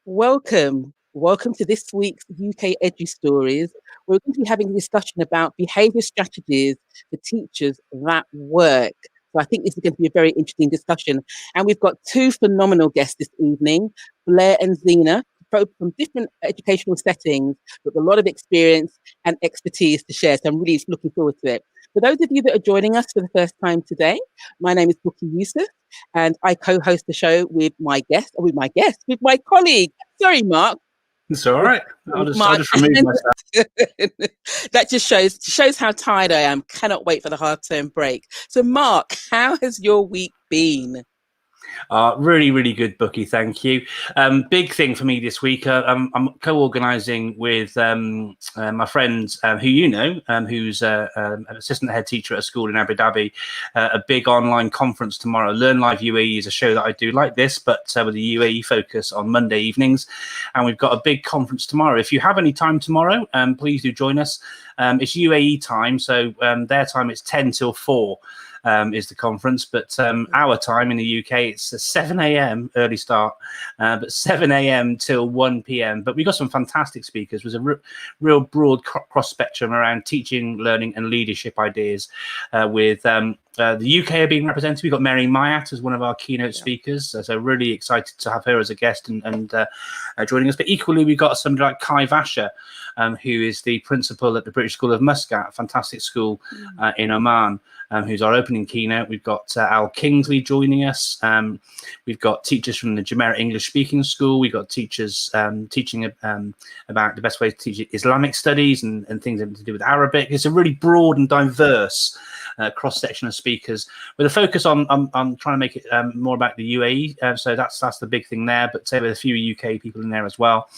Welcome to this week's UK Edu Stories. We're going to be having a discussion about behaviour strategies for teachers that work. So I think this is going to be a very interesting discussion. And we've got two phenomenal guests this evening, Blair and Zena, both from different educational settings, with a lot of experience and expertise to share. So I'm really looking forward to it. For those of you that are joining us for the first time today, my name is Bookie Yusuf, and I co-host the show with my colleague. Sorry, Mark. It's all right. I'll just remove myself. That just shows how tired I am. Cannot wait for the half-term break. So, Mark, how has your week been? Really, really good, Bookie. Thank you. Big thing for me this week. I'm co-organising with my friend who you know, who's an assistant head teacher at a school in Abu Dhabi. A big online conference tomorrow. Learn Live UAE is a show that I do like this, but with a UAE focus on Monday evenings. And we've got a big conference tomorrow. If you have any time tomorrow, please do join us. It's UAE time, so their time it's 10 till 4. Is the conference, but our time in the UK it's a 7 a.m. early start, but 7 a.m. till 1 p.m. But we got some fantastic speakers. There's a real broad cross spectrum around teaching, learning, and leadership ideas. With the UK are being represented. We've got Mary Mayat as one of our keynote speakers, so really excited to have her as a guest and joining us. But equally, we've got somebody like Kai Vasher, who is the principal at the British School of Muscat, a fantastic school in Oman. Who's our opening keynote. We've got Al Kingsley joining us. We've got teachers from the Jumeirah English Speaking School. We've got teachers teaching about the best way to teach Islamic studies and things to do with Arabic. It's a really broad and diverse cross-section of speakers with a focus on trying to make it more about the UAE. So that's the big thing there, but say with a few UK people in there as well.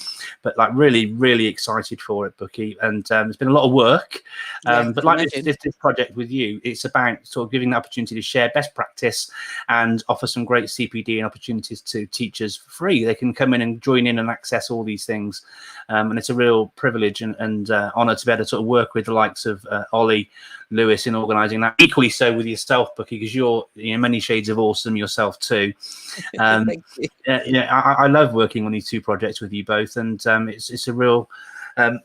But like really, really excited for it, Bookie. And it's been a lot of work. But like this project with you, it's about sort of giving the opportunity to share best practice and offer some great CPD and opportunities to teachers for free. They can come in and join in and access all these things. And it's a real privilege and honour to be able to sort of work with the likes of Ollie Lewis in organising that. Equally so with yourself, Bookie, because you're many shades of awesome yourself too. Thank you. I love working on these two projects with you both, and it's a real.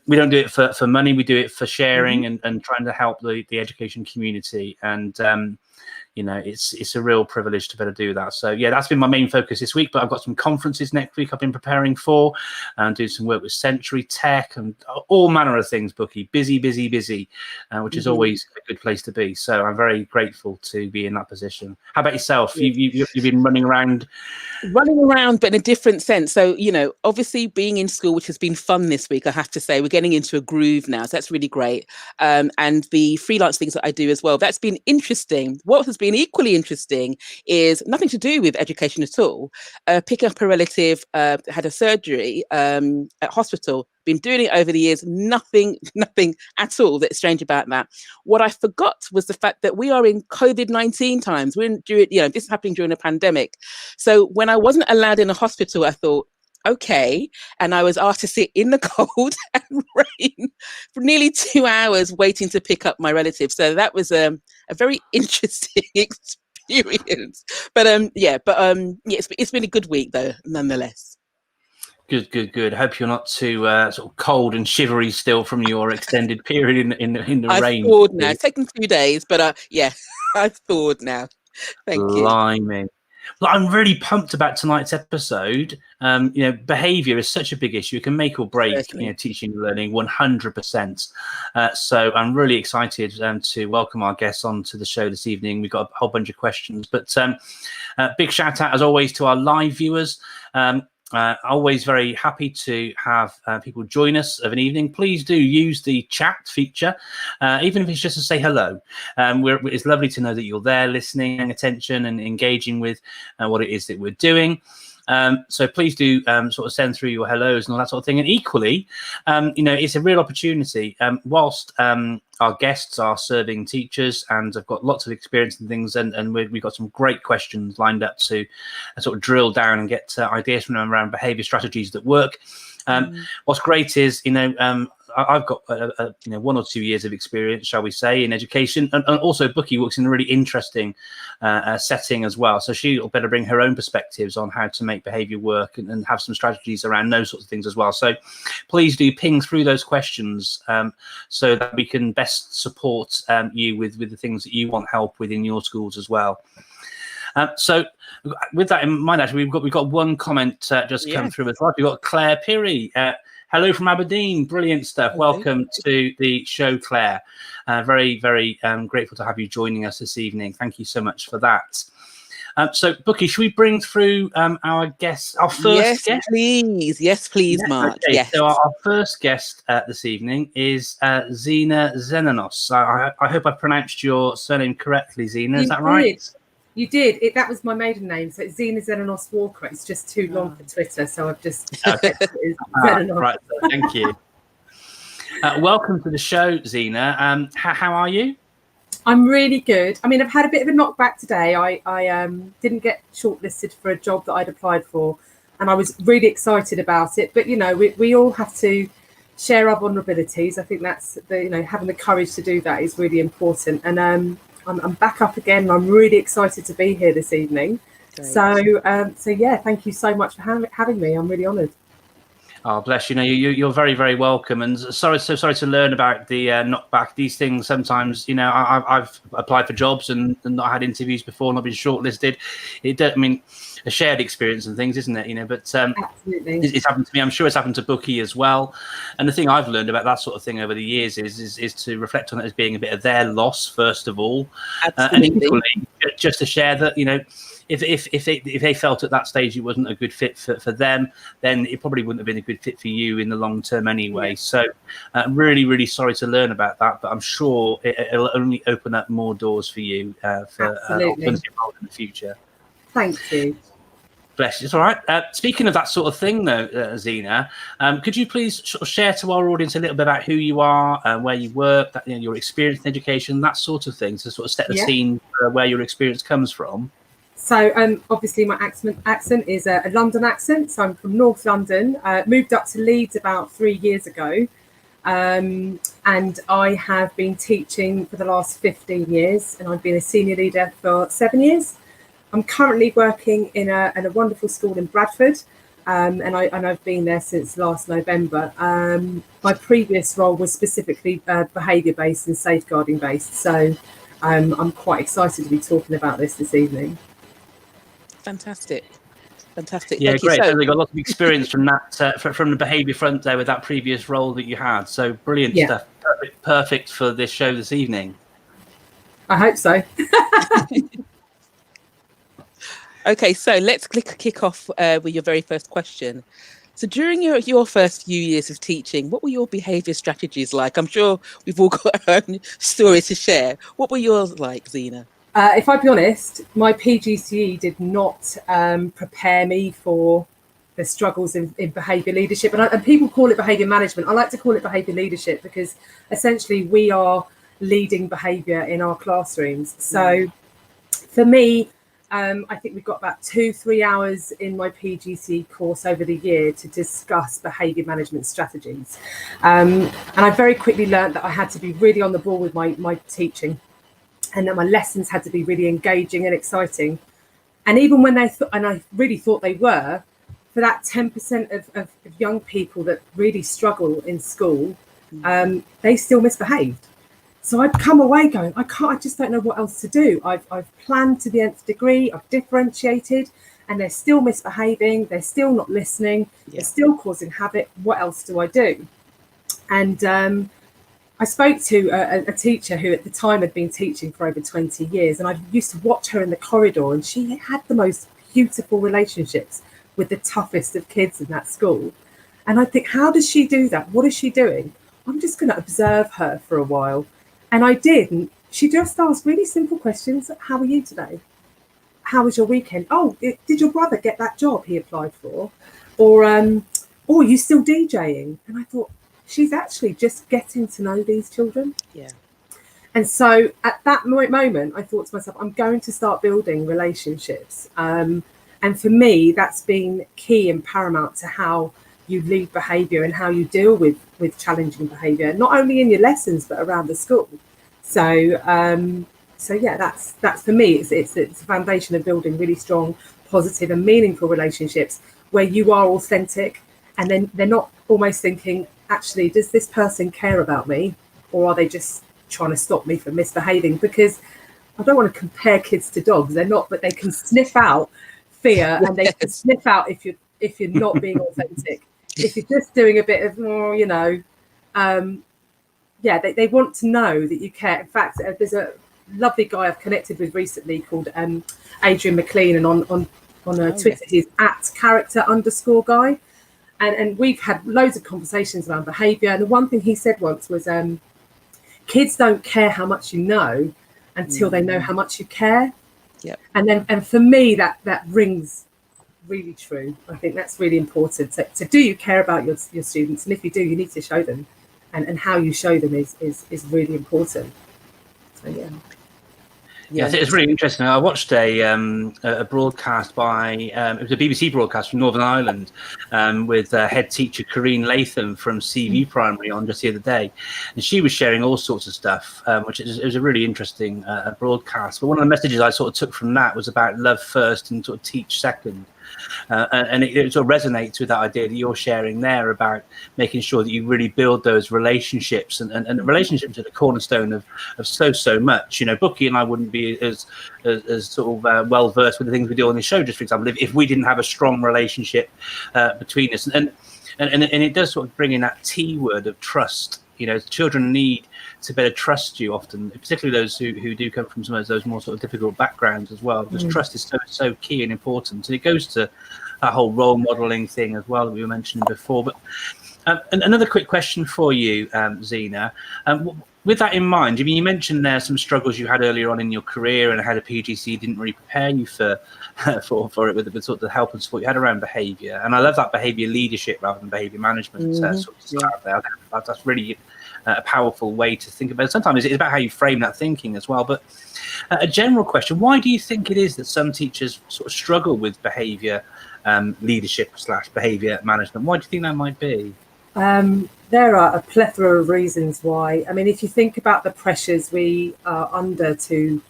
We don't do it for money. We do it for sharing and trying to help the education community. And it's a real privilege to be able to do that. So yeah, that's been my main focus this week. But I've got some conferences next week I've been preparing for, and doing some work with Century Tech and all manner of things. Bookie, busy, which is always a good place to be. So I'm very grateful to be in that position. How about yourself? You've been running around, but in a different sense. So obviously being in school, which has been fun this week, I have to say, we're getting into a groove now, so that's really great. And the freelance things that I do as well, that's been interesting. What has been equally interesting is nothing to do with education at all. Picking up a relative, had a surgery at hospital, been doing it over the years, nothing at all that's strange about that. What I forgot was the fact that we are in COVID-19 times. This is happening during a pandemic. So when I wasn't allowed in a hospital, I thought, okay. And I was asked to sit in the cold and rain for nearly 2 hours waiting to pick up my relative. So that was a very interesting experience. But it's been a good week though, nonetheless. Good. I hope you're not too sort of cold and shivery still from your extended period in the rain. I've thawed now. It's taken 2 days, but I've thawed now. Thank you. Well, I'm really pumped about tonight's episode. Behaviour is such a big issue. It can make or break teaching and learning 100%. So I'm really excited to welcome our guests onto the show this evening. We've got a whole bunch of questions, but big shout out as always to our live viewers. Always very happy to have people join us of an evening. Please do use the chat feature, even if it's just to say hello. It's lovely to know that you're there listening, paying attention and engaging with what it is that we're doing. So please do sort of send through your hellos and all that sort of thing. And equally, it's a real opportunity. Whilst our guests are serving teachers and have got lots of experience and things, and we've got some great questions lined up to sort of drill down and get ideas from them around behaviour strategies that work. What's great is, I've got 1 or 2 years of experience, shall we say, in education, and also Bookie works in a really interesting setting as well. So she'll better bring her own perspectives on how to make behaviour work and have some strategies around those sorts of things as well. So please do ping through those questions so that we can best support you with the things that you want help with in your schools as well. So with that in mind, actually, we've got one comment just come through as well. We've got Claire Peary. Hello from Aberdeen. Brilliant stuff. Hello. Welcome to the show, Claire. Very, very grateful to have you joining us this evening. Thank you so much for that. So, Bookie, should we bring through our guest, our first guest? Please. Yes, please, Mark. Okay. Yes. So our first guest this evening is Zena Zenonos. I hope I pronounced your surname correctly, Zena. Is that right? You did. That was my maiden name, so it's Zena Zenonos-Walker. It's just too long for Twitter, so I've just Zenonos. Right. So thank you. Welcome to the show, Zena. How are you? I'm really good. I mean, I've had a bit of a knockback today. I didn't get shortlisted for a job that I'd applied for, and I was really excited about it. But we all have to share our vulnerabilities. I think that's having the courage to do that is really important. And I'm back up again, and I'm really excited to be here this evening. Great. So yeah, thank you so much for having me. I'm really honoured. Oh, bless you. You're very, very welcome. And sorry to learn about the knockback. These things sometimes, I've applied for jobs and not had interviews before, not been shortlisted. A shared experience and things, isn't it? But absolutely, it's happened to me. I'm sure it's happened to Bookie as well. And the thing I've learned about that sort of thing over the years is to reflect on it as being a bit of their loss first of all, and equally just to share that if they felt at that stage it wasn't a good fit for them, then it probably wouldn't have been a good fit for you in the long term anyway. Yeah. So I'm really, really sorry to learn about that, but I'm sure it'll only open up more doors for you for opportunity in the future. Thank you. Bless you. It's all right. Speaking of that sort of thing, though, Xena, could you please share to our audience a little bit about who you are, where you work, your experience in education, that sort of thing, to sort of set the scene for where your experience comes from? So obviously my accent is a London accent. So I'm from North London, moved up to Leeds about 3 years ago. And I have been teaching for the last 15 years, and I've been a senior leader for 7 years. I'm currently working in a wonderful school in Bradford, and I've been there since last November. My previous role was specifically behaviour-based and safeguarding-based, so I'm quite excited to be talking about this evening. Fantastic. Yeah, Thank great. you. So they got a lot of experience from that, from the behaviour front there with that previous role that you had. So brilliant stuff. Perfect for this show this evening. I hope so. Okay, so let's kick off with your very first question. So during your first few years of teaching, what were your behaviour strategies like? I'm sure we've all got our own stories to share. What were yours like, Zena? If I be honest, my PGCE did not prepare me for the struggles in behaviour leadership. And people call it behaviour management. I like to call it behaviour leadership because essentially we are leading behaviour in our classrooms. So for me, I think we've got about 2-3 hours in my PGCE course over the year to discuss behaviour management strategies. And I very quickly learned that I had to be really on the ball with my teaching, and that my lessons had to be really engaging and exciting. And even when I really thought they were, for that 10% of young people that really struggle in school, they still misbehaved. So I'd come away going, I just don't know what else to do. I've planned to the nth degree, I've differentiated, and they're still misbehaving, they're still not listening, they're still causing havoc. What else do I do? And I spoke to a teacher who at the time had been teaching for over 20 years, and I used to watch her in the corridor, and she had the most beautiful relationships with the toughest of kids in that school. And I think, how does she do that? What is she doing? I'm just going to observe her for a while. And I did. And she just asked really simple questions. How are you today? How was your weekend? Oh, did your brother get that job he applied for? Or, are you still DJing? And I thought, she's actually just getting to know these children. Yeah. And so at that moment, I thought to myself, I'm going to start building relationships. And for me, that's been key and paramount to how you lead behaviour and how you deal with challenging behaviour, not only in your lessons but around the school. So yeah, that's for me. It's a foundation of building really strong, positive, and meaningful relationships where you are authentic, and then they're not almost thinking, actually, does this person care about me, or are they just trying to stop me from misbehaving? Because I don't want to compare kids to dogs. They're not, but they can sniff out fear, and they can sniff out if you're not being authentic. If you're just doing a bit of, they want to know that you care. In fact, there's a lovely guy I've connected with recently called Adrian McLean, and on Twitter he's @character_guy, and we've had loads of conversations around behaviour. And the one thing he said once was, kids don't care how much you know until they know how much you care. Yep. And for me that rings really true. I think that's really important. So do you care about your students? And if you do, you need to show them, and how you show them is really important. So yeah, it's really interesting. I watched a broadcast by it was a BBC broadcast from Northern Ireland with head teacher Corrine Latham from CV Primary on just the other day, and she was sharing all sorts of stuff, which it was a really interesting broadcast. But one of the messages I sort of took from that was about love first and sort of teach second. And it sort of resonates with that idea that you're sharing there about making sure that you really build those relationships, and relationships are the cornerstone of so much. You know, Bookie and I wouldn't be as sort of well versed with the things we do on this show, just for example, if we didn't have a strong relationship between us. And it does sort of bring in that T word of trust. You know, children need to better trust you often, particularly those who do come from some of those more sort of difficult backgrounds as well, because trust is so key and important. And it goes to that whole role modeling thing as well that we were mentioning before. But and another quick question for you, Xena. With that in mind, I mean, you mentioned there some struggles you had earlier on in your career, and how the PGC didn't really prepare you for it with sort of the help and support you had around behaviour. And I love that behaviour leadership rather than behaviour management. That's really a powerful way to think about it. Sometimes it's about how you frame that thinking as well. But a general question: why do you think it is that some teachers sort of struggle with behaviour leadership / behaviour management? Why do you think that might be? There are a plethora of reasons why. I mean, if you think about the pressures we are under to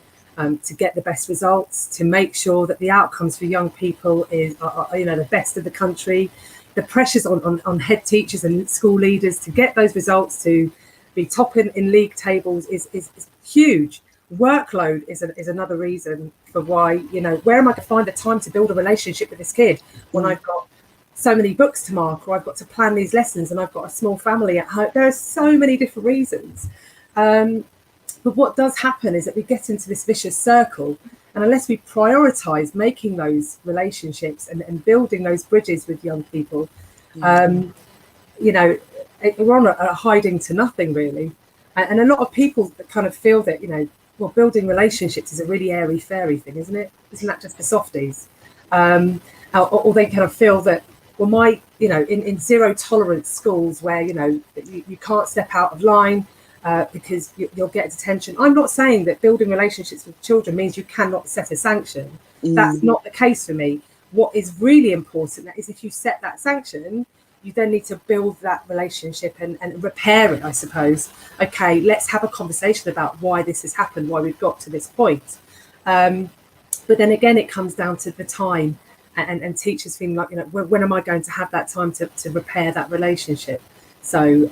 get the best results, to make sure that the outcomes for young people are the best of the country, the pressures on head teachers and school leaders to get those results, to be top in league tables is huge. Workload is another reason for why, where am I going to find the time to build a relationship with this kid when I've got so many books to mark, or I've got to plan these lessons and I've got a small family at home. There are so many different reasons. But what does happen is that we get into this vicious circle, and unless we prioritise making those relationships and building those bridges with young people, we're on a hiding to nothing, really. And a lot of people kind of feel that, building relationships is a really airy-fairy thing, isn't it? Isn't that just the softies? Or they kind of feel that, in zero tolerance schools where, you can't step out of line because you'll get detention. I'm not saying that building relationships with children means you cannot set a sanction. That's not the case for me. What is really important is if you set that sanction, you then need to build that relationship and repair it, I suppose. Okay, let's have a conversation about why this has happened, why we've got to this point. But then again, it comes down to the time and teachers feeling like, when am I going to have that time to repair that relationship? So,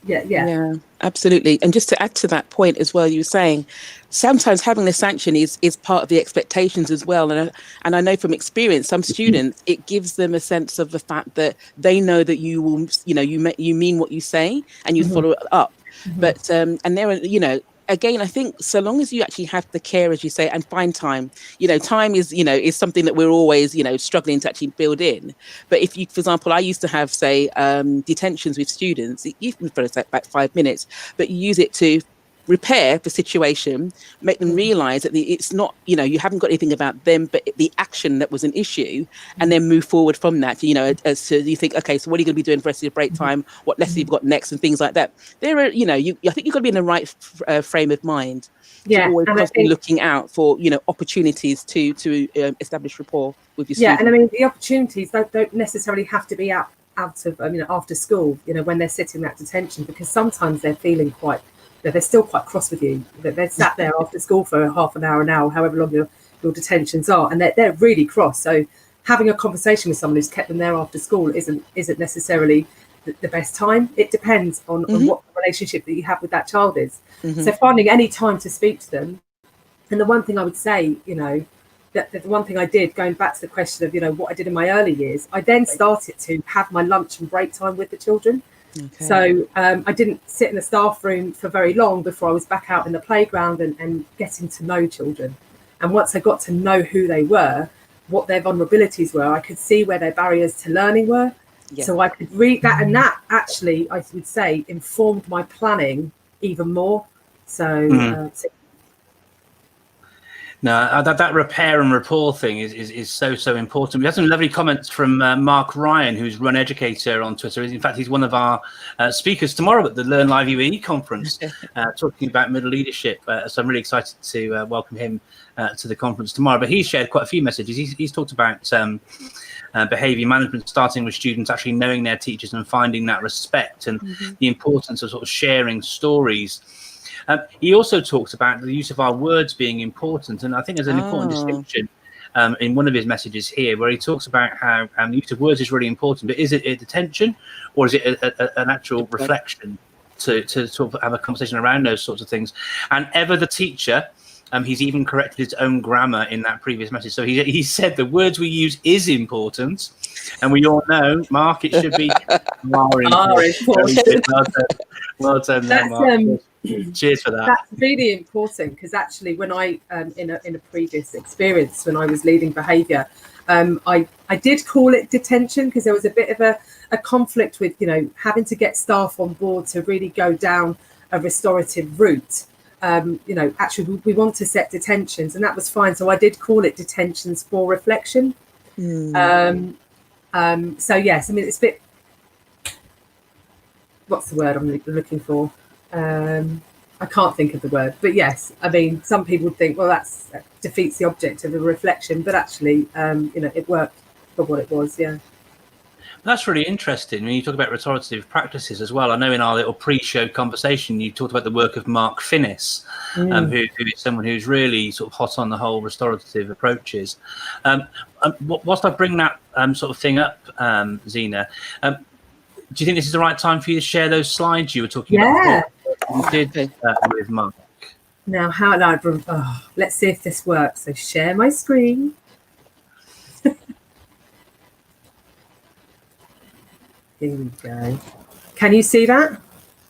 yeah, absolutely. And just to add to that point as well, you were saying sometimes having the sanction is part of the expectations as well. And I know from experience, some students, it gives them a sense of the fact that they know that you will, you mean what you say and you follow it up. But and there are, again, I think so long as you actually have the care, as you say, and find time, time is something that we're always, struggling to actually build in. But if you, for example, I used to have, say, detentions with students, even for about 5 minutes, but you use it to repair the situation, make them realize that it's not, you haven't got anything about them, but the action that was an issue, and then move forward from that, as to you think, okay, so what are you going to be doing for the rest of your break time? What lesson you've got next and things like that. There are, I think you've got to be in the right frame of mind. Yeah. To always constantly looking out for, opportunities to establish rapport with your students. Yeah, and I mean, the opportunities don't necessarily have to be out out of, after school, when they're sitting at detention, because sometimes they're feeling quite, they're still quite cross with you. They're sat there after school for half an hour, however long your detentions are, and they're really cross. So having a conversation with someone who's kept them there after school isn't necessarily the best time. It depends on what the relationship that you have with that child is. So finding any time to speak to them. And the one thing I would say, that the one thing I did, going back to the question of, what I did in my early years, I then started to have my lunch and break time with the children. Okay. So I didn't sit in the staff room for very long before I was back out in the playground and getting to know children. And once I got to know who they were, what their vulnerabilities were, I could see where their barriers to learning were. Yeah. So I could read that, and that actually, I would say, informed my planning even more. So no, that repair and rapport thing is so important. We have some lovely comments from Mark Ryan, who's Run Educator on Twitter. In fact, he's one of our speakers tomorrow at the Learn Live UAE conference, talking about middle leadership. So I'm really excited to welcome him to the conference tomorrow. But he's shared quite a few messages. He's talked about behaviour management, starting with students actually knowing their teachers and finding that respect, and the importance of sort of sharing stories. He also talks about the use of our words being important, and I think there's an important distinction in one of his messages here, where he talks about how the use of words is really important. But is it a detention, or is it an actual reflection to sort of have a conversation around those sorts of things? And ever the teacher, he's even corrected his own grammar in that previous message. So he said the words we use is important, and we all know, Mark, it should be more important. Well done, Mark. Cheers for that. That's really important, because actually, when I in a previous experience when I was leading behaviour, I did call it detention, because there was a bit of a conflict with having to get staff on board to really go down a restorative route. Actually we want to set detentions, and that was fine. So I did call it detentions for reflection. So yes, I mean, it's a bit, what's the word I'm looking for? I can't think of the word, but yes, I mean, some people would think, well, that defeats the object of a reflection, but actually, it worked for what it was. Yeah. That's really interesting. When you talk about restorative practices as well, I know in our little pre-show conversation, you talked about the work of Mark Finnis, who is someone who's really sort of hot on the whole restorative approaches. Whilst I bring that sort of thing up, Zena, do you think this is the right time for you to share those slides you were talking about before? You did with Mark. Now, let's see if this works. So share my screen. Here we go. Can you see that?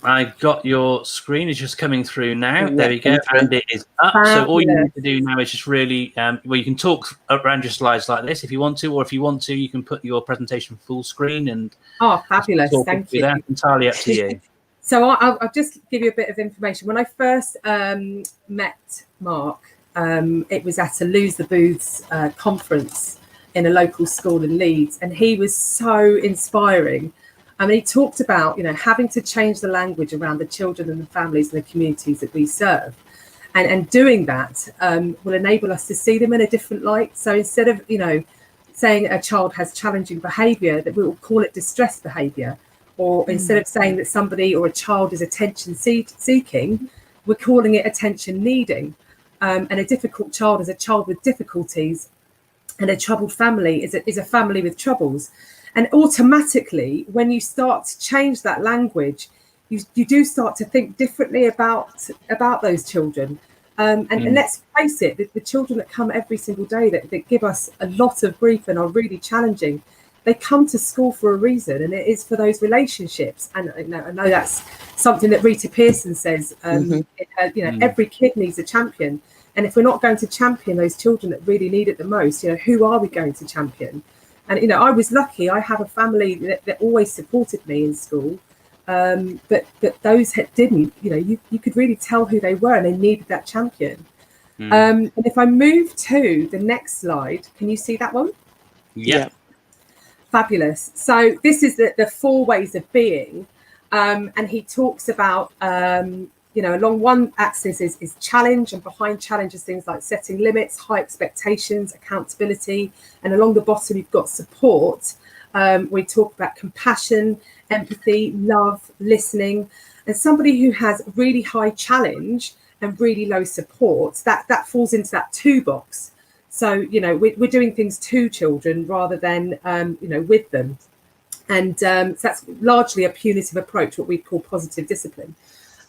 I got your screen. It's just coming through now. There we go. And it is up. So all you need to do now is just really, you can talk around your slides like this if you want to, or if you want to, you can put your presentation full screen and. Oh, fabulous. Thank you. That's entirely up to you. So I'll just give you a bit of information. When I first met Mark, it was at a Lose the Booths conference in a local school in Leeds, and he was so inspiring. I mean, he talked about, having to change the language around the children and the families and the communities that we serve. And doing that will enable us to see them in a different light. So instead of, saying a child has challenging behaviour, that we will call it distress behaviour. Or instead of saying that somebody or a child is attention seeking, we're calling it attention needing. And a difficult child is a child with difficulties, and a troubled family is a family with troubles. And automatically, when you start to change that language, you do start to think differently about those children. And let's face it, the children that come every single day that give us a lot of grief and are really challenging, they come to school for a reason, and it is for those relationships. And I know that's something that Rita Pearson says, every kid needs a champion. And if we're not going to champion those children that really need it the most, who are we going to champion? And, I was lucky. I have a family that always supported me in school. But those that didn't, you could really tell who they were, and they needed that champion. And if I move to the next slide, can you see that one? Yeah. Fabulous. So this is the 4 ways of being. And he talks about, along one axis is challenge, and behind challenge is things like setting limits, high expectations, accountability. And along the bottom, you've got support. We talk about compassion, empathy, love, listening, and somebody who has really high challenge and really low support, that falls into that 2 box. So, you know, we're doing things to children rather than, you know, with them. And so that's largely a punitive approach, what we call positive discipline.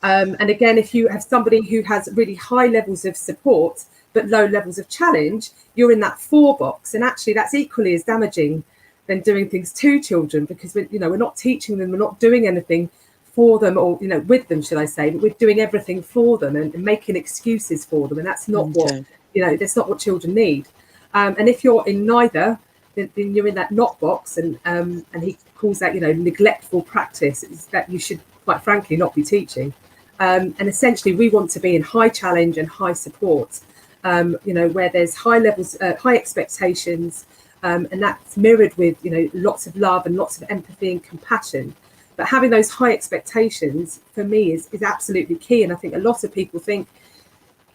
And again, if you have somebody who has really high levels of support but low levels of challenge, you're in that 4 box. And actually, that's equally as damaging than doing things to children, because we're not teaching them, we're not doing anything for them, or with them, should I say, but we're doing everything for them and making excuses for them, and that's not what that's not what children need. And if you're in neither, then you're in that not box, and he calls that neglectful practice. Is that you should, quite frankly, not be teaching. And essentially, we want to be in high challenge and high support, where there's high levels, high expectations, and that's mirrored with lots of love and lots of empathy and compassion. But having those high expectations, for me, is absolutely key. And I think a lot of people think,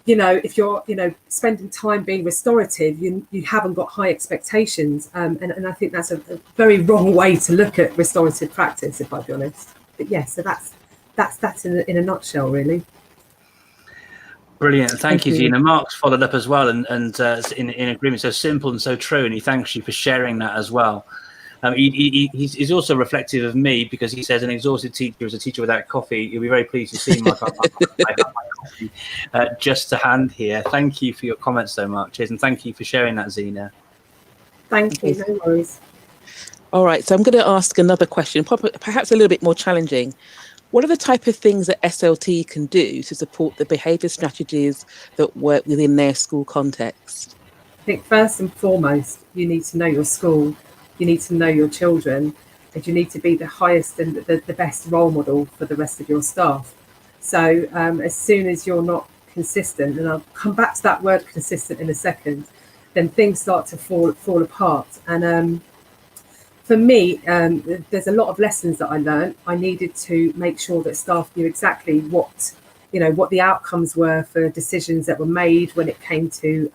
if you're spending time being restorative, you haven't got high expectations, and I think that's a very wrong way to look at restorative practice, if I'll be honest. But yeah, so that's in a nutshell, really. Brilliant. Thank you, Zena. Mark's followed up as well, and in agreement. So simple and so true, and he thanks you for sharing that as well. He's also reflective of me, because he says an exhausted teacher is a teacher without coffee. You'll be very pleased to see my coffee just to hand here. Thank you for your comments so much, and thank you for sharing that, Zena. Thank you. No worries. All right, so I'm going to ask another question, perhaps a little bit more challenging. What are the type of things that SLT can do to support the behaviour strategies that work within their school context? I think first and foremost, you need to know your school. You need to know your children, and you need to be the highest and the best role model for the rest of your staff. So as soon as you're not consistent, and I'll come back to that word consistent in a second, then things start to fall apart. And for me, there's a lot of lessons that I learned. I needed to make sure that staff knew exactly what the outcomes were for decisions that were made when it came to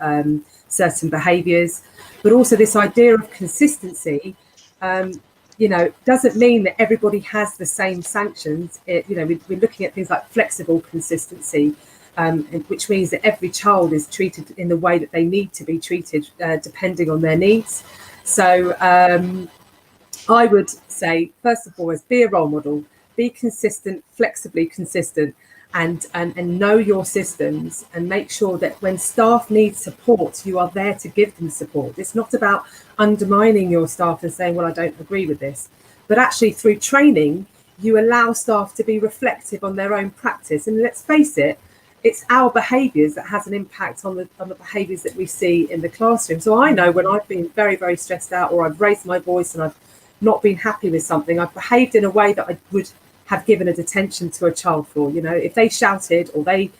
certain behaviours. But also this idea of consistency, doesn't mean that everybody has the same sanctions. We're looking at things like flexible consistency, which means that every child is treated in the way that they need to be treated, depending on their needs. So I would say, first of all, be a role model, be consistent, flexibly consistent, and know your systems, and make sure that when staff need support, you are there to give them support. It's not about undermining your staff and saying, well, I don't agree with this, but actually through training, you allow staff to be reflective on their own practice. And let's face it, it's our behaviours that has an impact on the behaviours that we see in the classroom. So I know when I've been very, very stressed out, or I've raised my voice and I've not been happy with something, I've behaved in a way that I would have given a detention to a child for. If they shouted or they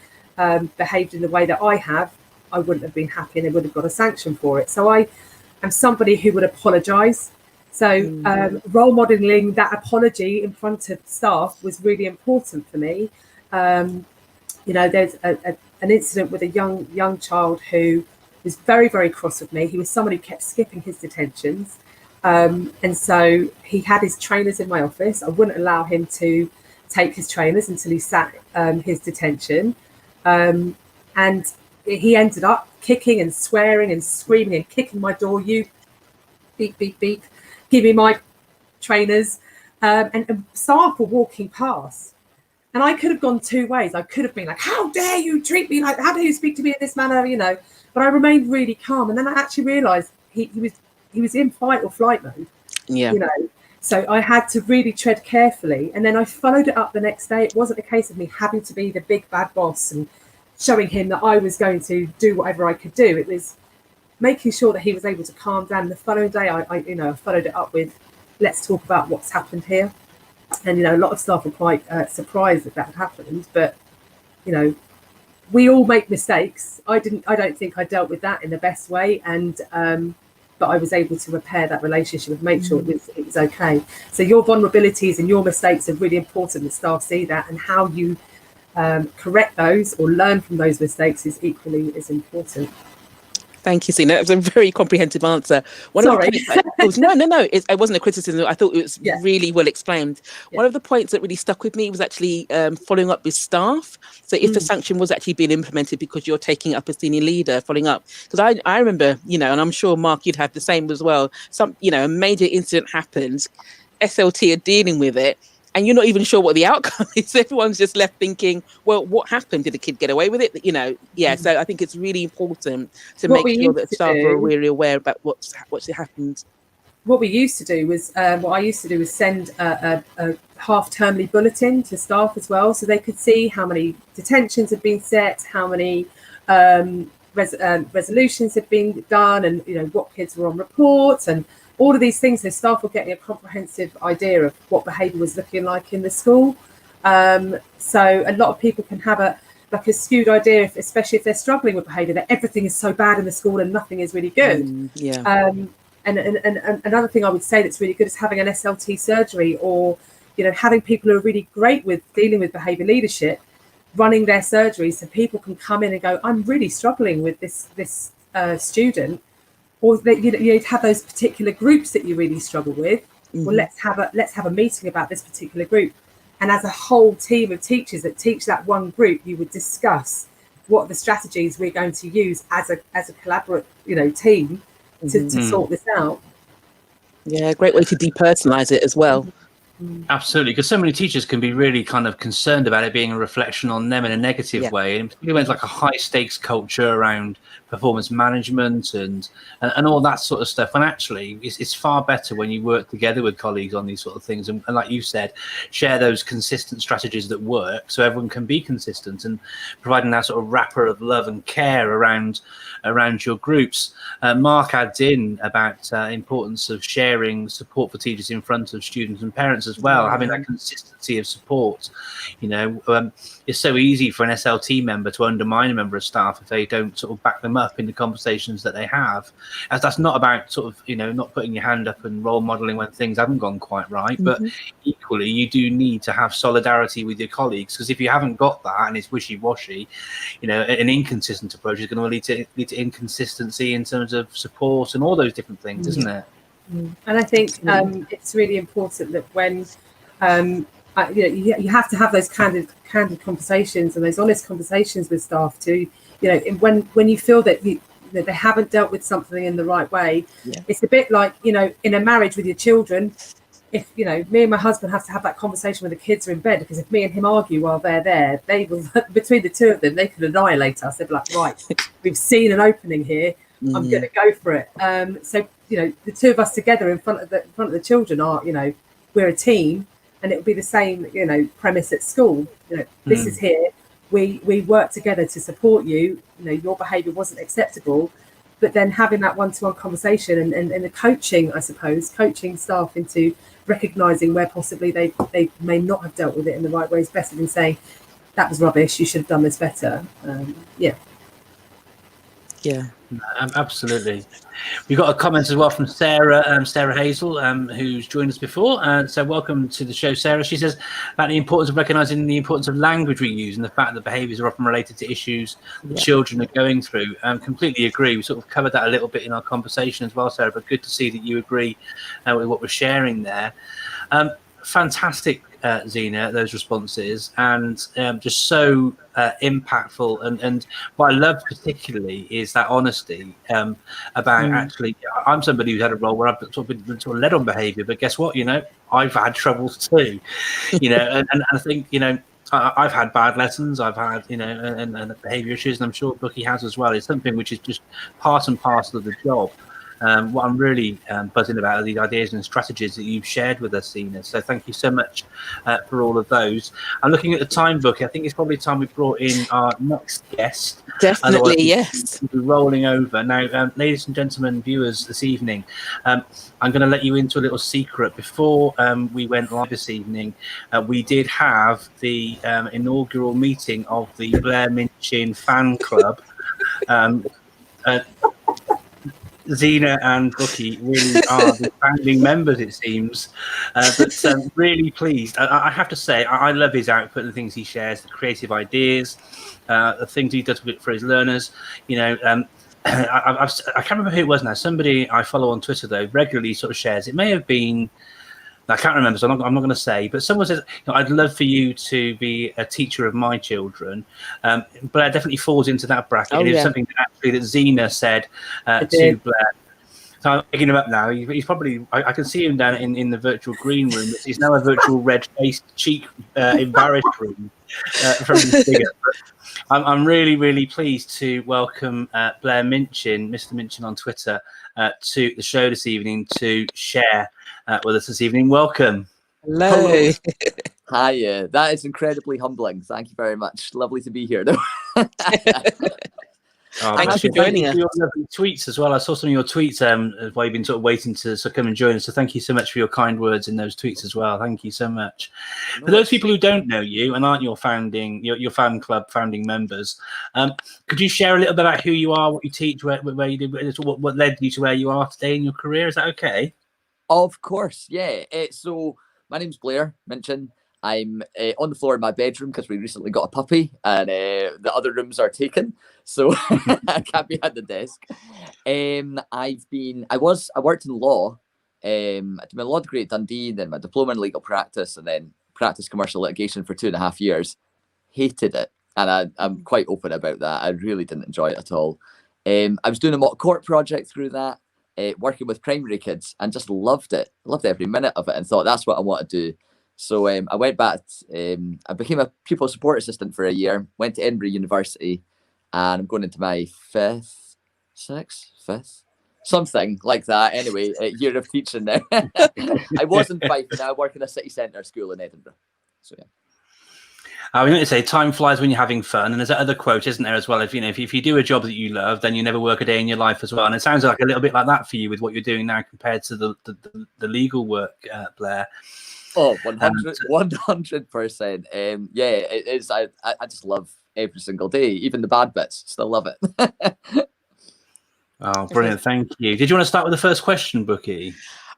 behaved in the way that I have, I wouldn't have been happy, and they would have got a sanction for it. So I am somebody who would apologise. So role modelling that apology in front of staff was really important for me. There's an incident with a young child who was very, very cross with me. He was someone who kept skipping his detentions. And so he had his trainers in my office. I wouldn't allow him to take his trainers until he sat his detention. And he ended up kicking and swearing and screaming and kicking my door. You beep, beep, beep, give me my trainers. And staff were walking past. And I could have gone 2 ways. I could have been like, how dare you treat me like, how dare you speak to me in this manner, But I remained really calm. And then I actually realised he was in fight or flight mode. Yeah. So I had to really tread carefully. And then I followed it up the next day. It wasn't a case of me having to be the big bad boss and showing him that I was going to do whatever I could do. It was making sure that he was able to calm down. The following day, I followed it up with, let's talk about what's happened here. And, a lot of staff were quite surprised that had happened. But, we all make mistakes. I don't think I dealt with that in the best way. And, but I was able to repair that relationship and make sure it was okay. So your vulnerabilities and your mistakes are really important that staff see that, and how you correct those or learn from those mistakes is equally as important. Thank you, Zena. That was a very comprehensive answer. Sorry. No. It wasn't a criticism. I thought it was really well explained. Yeah. One of the points that really stuck with me was actually following up with staff. So if the sanction was actually being implemented because you're taking it up as senior leader, following up. Because I remember, and I'm sure, Mark, you'd have the same as well. A major incident happens, SLT are dealing with it, and you're not even sure what the outcome is. Everyone's just left thinking, well, what happened? Did the kid get away with it? So I think it's really important to make sure that staff are really aware about what's happened. What we used to do was, what I used to do was send a half-termly bulletin to staff as well, so they could see how many detentions had been set, how many resolutions had been done, and what kids were on reports, and all of these things. So staff were getting a comprehensive idea of what behaviour was looking like in the school. So a lot of people can have a skewed idea, especially if they're struggling with behaviour, that everything is so bad in the school and nothing is really good. And another thing I would say that's really good is having an SLT surgery, or having people who are really great with dealing with behaviour leadership running their surgeries, so people can come in and go, I'm really struggling with this student, or that you have those particular groups that you really struggle with. Well, let's have a meeting about this particular group, and as a whole team of teachers that teach that one group, you would discuss what the strategies we're going to use as a collaborative team to sort this out. Yeah, great way to depersonalize it as well. Absolutely, because so many teachers can be really kind of concerned about it being a reflection on them in a negative way, and particularly when it's like a high stakes culture around performance management and all that sort of stuff. And actually, it's far better when you work together with colleagues on these sort of things, and like you said, share those consistent strategies that work, so everyone can be consistent, and providing that sort of wrapper of love and care around your groups. Mark adds in about importance of sharing support for teachers in front of students and parents as well, having that consistency of support. It's so easy for an SLT member to undermine a member of staff if they don't sort of back them up in the conversations that they have, as that's not about sort of not putting your hand up and role modeling when things haven't gone quite right, but equally you do need to have solidarity with your colleagues, because if you haven't got that and it's wishy-washy, an inconsistent approach is going to lead to inconsistency in terms of support and all those different things, isn't it? And I think it's really important that when you have to have those candid conversations and those honest conversations with staff too. When you feel that they haven't dealt with something in the right way, it's a bit like in a marriage with your children. If me and my husband have to have that conversation when the kids are in bed, because if me and him argue while they're there, they will, between the two of them, they could annihilate us. They'd be like, right, we've seen an opening here. I'm going to go for it. So the two of us together in front of the children are, we're a team, and it would be the same, premise at school. This is here. We work together to support you. Your behaviour wasn't acceptable, but then having that one-to-one conversation and the coaching, I suppose, coaching staff into recognising where possibly they may not have dealt with it in the right way is better than saying that was rubbish, you should have done this better. Absolutely. We've got a comment as well from Sarah Hazel, who's joined us before. So welcome to the show, Sarah. She says about the importance of recognising the importance of language we use and the fact that behaviours are often related to issues that children are going through. Completely agree. We sort of covered that a little bit in our conversation as well, Sarah, but good to see that you agree with what we're sharing there. Fantastic, Xena, those responses, and just so impactful. And what I love particularly is that honesty about actually, I'm somebody who's had a role where I've sort of led on behaviour, but guess what? I've had troubles too. And I think I've had bad lessons. I've had and behaviour issues, and I'm sure Bucky has as well. It's something which is just part and parcel of the job. What I'm really buzzing about are these ideas and strategies that you've shared with us, Zena. So thank you so much for all of those. I'm looking at the time book. I think it's probably time we brought in our next guest. Definitely, yes. We'll be rolling over. Now, ladies and gentlemen, viewers this evening, I'm going to let you into a little secret. Before we went live this evening, we did have the inaugural meeting of the Blair Minchin fan club. Xena and Bucky really are the founding members, it seems, but really pleased. I have to say, I love his output and the things he shares, the creative ideas, the things he does for his learners. I can't remember who it was now. Somebody I follow on Twitter though regularly sort of shares. It may have been. I can't remember, so I'm not going to say. But someone says, "I'd love for you to be a teacher of my children." Blair definitely falls into that bracket. Oh, It's yeah. something that Xena said to did. Blair. So I'm picking him up now. He's probably. I can see him down in the virtual green room. He's now a virtual red-faced, cheek embarrassed room from his figure. But I'm really, really pleased to welcome Blair Minchin, Mr. Minchin on Twitter, to the show this evening to share with us this evening. Welcome. Hello. Hi, that is incredibly humbling. Thank you very much. Lovely to be here, though. Thanks for joining us. Your lovely tweets as well. I saw some of your tweets while you've been sort of waiting to come and join us. So thank you so much for your kind words in those tweets as well. Thank you so much. No, For those people who don't know you and aren't your fan club founding members, could you share a little bit about who you are, what you teach, where you do, what led you to where you are today in your career? Is that okay? Of course, yeah. So my name's Blair Minchin. I'm on the floor in my bedroom because we recently got a puppy, and the other rooms are taken, so I can't be at the desk. I worked in law. I did my law degree at Dundee, then my diploma in legal practice, and then practiced commercial litigation for 2.5 years. Hated it, and I'm quite open about that. I really didn't enjoy it at all. I was doing a mock court project through that, working with primary kids, and just loved it. Loved every minute of it, and thought that's what I want to do. So I went back. I became a pupil support assistant for a year. Went to Edinburgh University, and I'm going into my fifth, something like that. Anyway, year of teaching now. I was in Fife, and now I work in a city centre school in Edinburgh. So yeah. I was going to say, time flies when you're having fun, and there's that other quote, isn't there, as well? If you do a job that you love, then you never work a day in your life as well. And it sounds like a little bit like that for you with what you're doing now compared to the legal work, Blair. Oh, 100%. Yeah, it is. I just love every single day, even the bad bits. Still love it. Oh, brilliant! Thank you. Did you want to start with the first question, Bookie?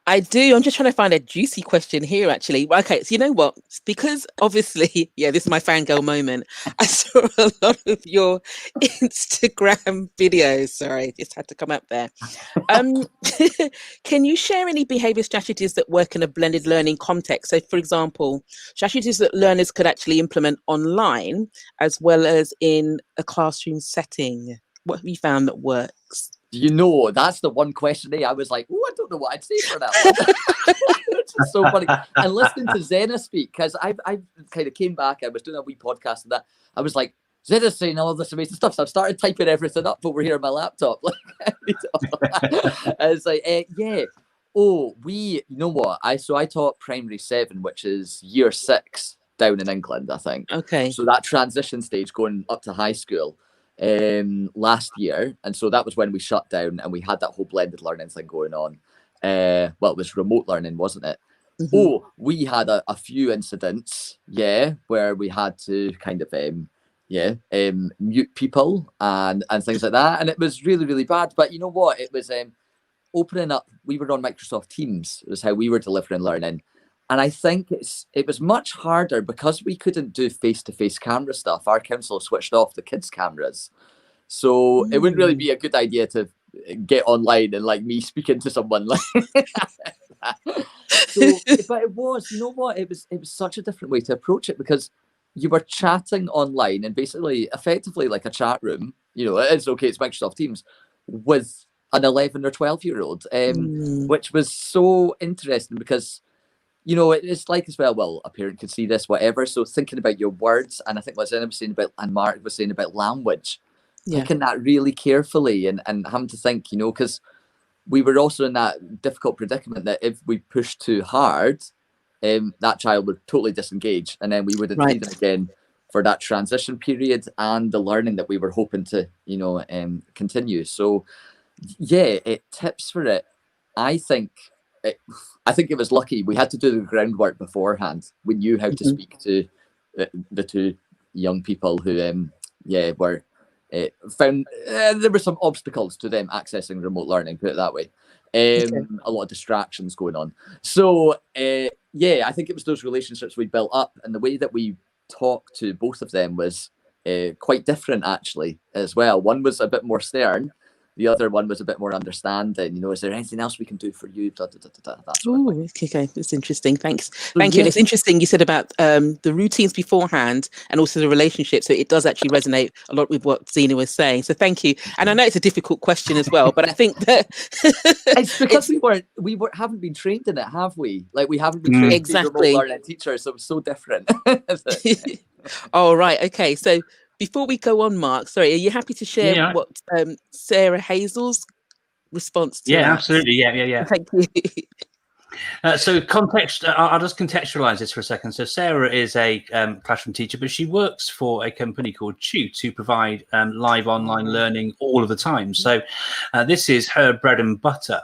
I do. I'm just trying to find a juicy question here, actually. Okay, so you know what? Because obviously, yeah, this is my fangirl moment. I saw a lot of your Instagram videos. Sorry, just had to come up there. Can you share any behaviour strategies that work in a blended learning context? So, for example, strategies that learners could actually implement online as well as in a classroom setting. What have you found that works? You know, that's the one question. I was like, oh, I don't know what I'd say for that one. It's just so funny. And listening to Zena speak, because I kind of came back, I was doing a wee podcast and that. I was like, Zena's saying all this amazing stuff. So I've started typing everything up over here on my laptop. And it's like, yeah. Oh, you know what? I taught primary 7, which is year 6 down in England, I think. Okay. So that transition stage going up to high school last year, and so that was when we shut down and we had that whole blended learning thing going on. Well, it was remote learning, wasn't it? Mm-hmm. Oh, we had a few incidents, where we had to kind of mute people and things like that, and it was really, really bad. But you know what? It was opening up. We were on Microsoft Teams, was how we were delivering learning. And I think it was much harder because we couldn't do face-to-face camera stuff. Our council switched off the kids' cameras. So it wouldn't really be a good idea to get online and like me speaking to someone like So, but it was, you know what? It was such a different way to approach it because you were chatting online and basically effectively like a chat room, you know, it's okay, it's Microsoft Teams, with an 11 or 12-year-old, which was so interesting because, you know, it's like as well, a parent could see this, whatever. So thinking about your words, and I think what Zena was saying about, and Mark was saying about language, picking that really carefully and having to think, you know, because we were also in that difficult predicament that if we pushed too hard, that child would totally disengage, and then we wouldn't see them again for that transition period and the learning that we were hoping to, you know, continue. So, yeah, tips for it. I think it was lucky. We had to do the groundwork beforehand. We knew how to speak to the two young people who, were found there were some obstacles to them accessing remote learning, put it that way. A lot of distractions going on. So, I think it was those relationships we built up, and the way that we talked to both of them was quite different, actually, as well. One was a bit more stern, The other one was a bit more understanding. You know, is there anything else we can do for you? Da, da, da, da, da, that sort of thing. Okay, that's interesting. Thanks. So, Thank you. And it's interesting you said about the routines beforehand and also the relationship. So it does actually resonate a lot with what Zena was saying. So thank you. And I know it's a difficult question as well, but I think that it's because we haven't been trained in it, have we? Like, we haven't been trained to be remote learning teachers, so it's so different. Oh, right. Okay. So before we go on, Mark, sorry, are you happy to share what Sarah Hazel's response to that? Absolutely. Yeah. Thank you. So context, I'll just contextualize this for a second. So Sarah is a classroom teacher, but she works for a company called Tute who provide live online learning all of the time. So this is her bread and butter.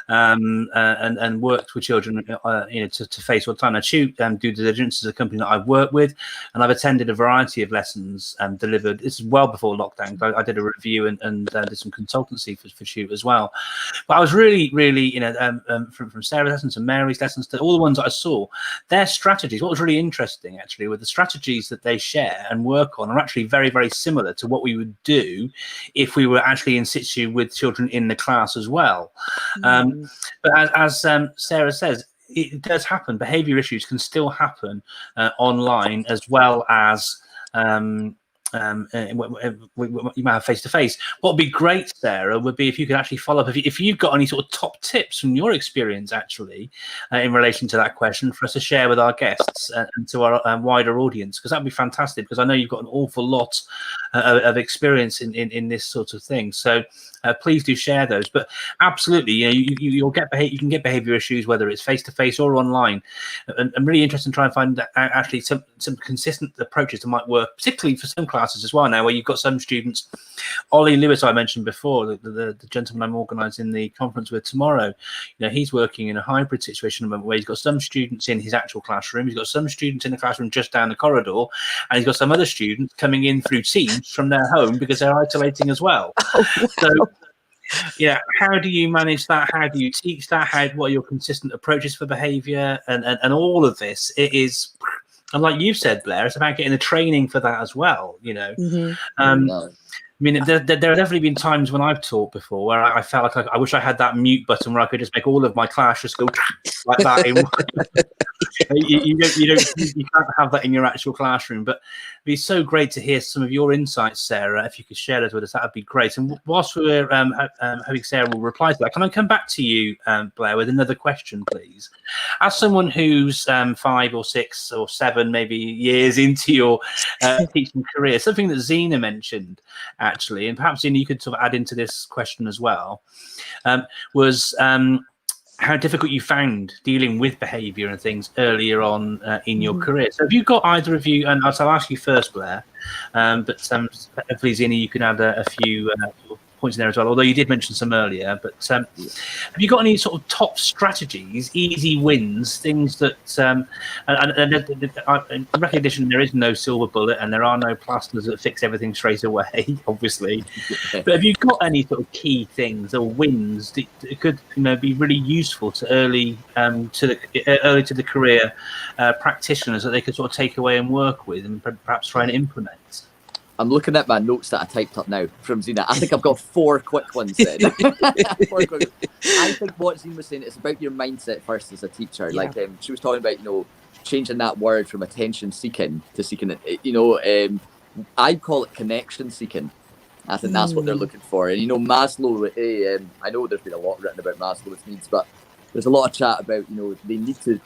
And worked with children, to face all the time. Now, Tute due diligence is a company that I've worked with, and I've attended a variety of lessons delivered. This is well before lockdown. I did a review and did some consultancy for Tute as well. But I was really, from Sarah's lessons and Mary's lessons to all the ones that I saw, their strategies. What was really interesting, actually, were the strategies that they share and work on are actually very, very similar to what we would do if we were actually in situ with children in the class as well. But as Sarah says, it does happen. Behaviour issues can still happen online as well as you might have face to face. What would be great, Sarah, would be if you could actually follow up. If you've got any sort of top tips from your experience, actually, in relation to that question, for us to share with our guests and to our wider audience, because that'd be fantastic. Because I know you've got an awful lot of experience in this sort of thing. So please do share those. But absolutely, you can get behaviour issues whether it's face to face or online. And I'm really interested in trying to find actually some consistent approaches that might work, particularly for some classes as well. Now, where you've got some students, Ollie Lewis, I mentioned before, the gentleman I'm organising the conference with tomorrow. He's working in a hybrid situation where he's got some students in his actual classroom, he's got some students in the classroom just down the corridor, and he's got some other students coming in through Teams from their home because they're isolating as well. Oh, wow. So, how do you manage that? How do you teach that? What are your consistent approaches for behaviour and all of this? It is, and like you've said, Blair, it's about getting the training for that as well. I mean, there have definitely been times when I've taught before where I felt like I wish I had that mute button where I could just make all of my class just go like that. You can't have that in your actual classroom. But it'd be so great to hear some of your insights, Sarah. If you could share those with us, that would be great. And whilst we're hoping Sarah will reply to that, can I come back to you, Blair, with another question, please? As someone who's 5 or 6 or 7 maybe years into your teaching career, something that Zena mentioned, actually, and perhaps you could sort of add into this question as well, was how difficult you found dealing with behaviour and things earlier on in your career. So have you got either of you, and I'll ask you first, Blair, but hopefully, Zena, you can add a few points in there as well, although you did mention some earlier. But have you got any sort of top strategies, easy wins, things that in recognition there is no silver bullet and there are no plasters that fix everything straight away, obviously, but have you got any sort of key things or wins that could be really useful to early to the career practitioners that they could sort of take away and work with and perhaps try and implement? I'm looking at my notes that I typed up now from Zena. I think I've got 4 quick ones then. I think what Zena was saying, it's about your mindset first as a teacher. Yeah. Like she was talking about, changing that word from attention seeking to seeking it. I call it connection seeking. I think that's what they're looking for. And Maslow, I know there's been a lot written about Maslow's needs, but there's a lot of chat about, they need to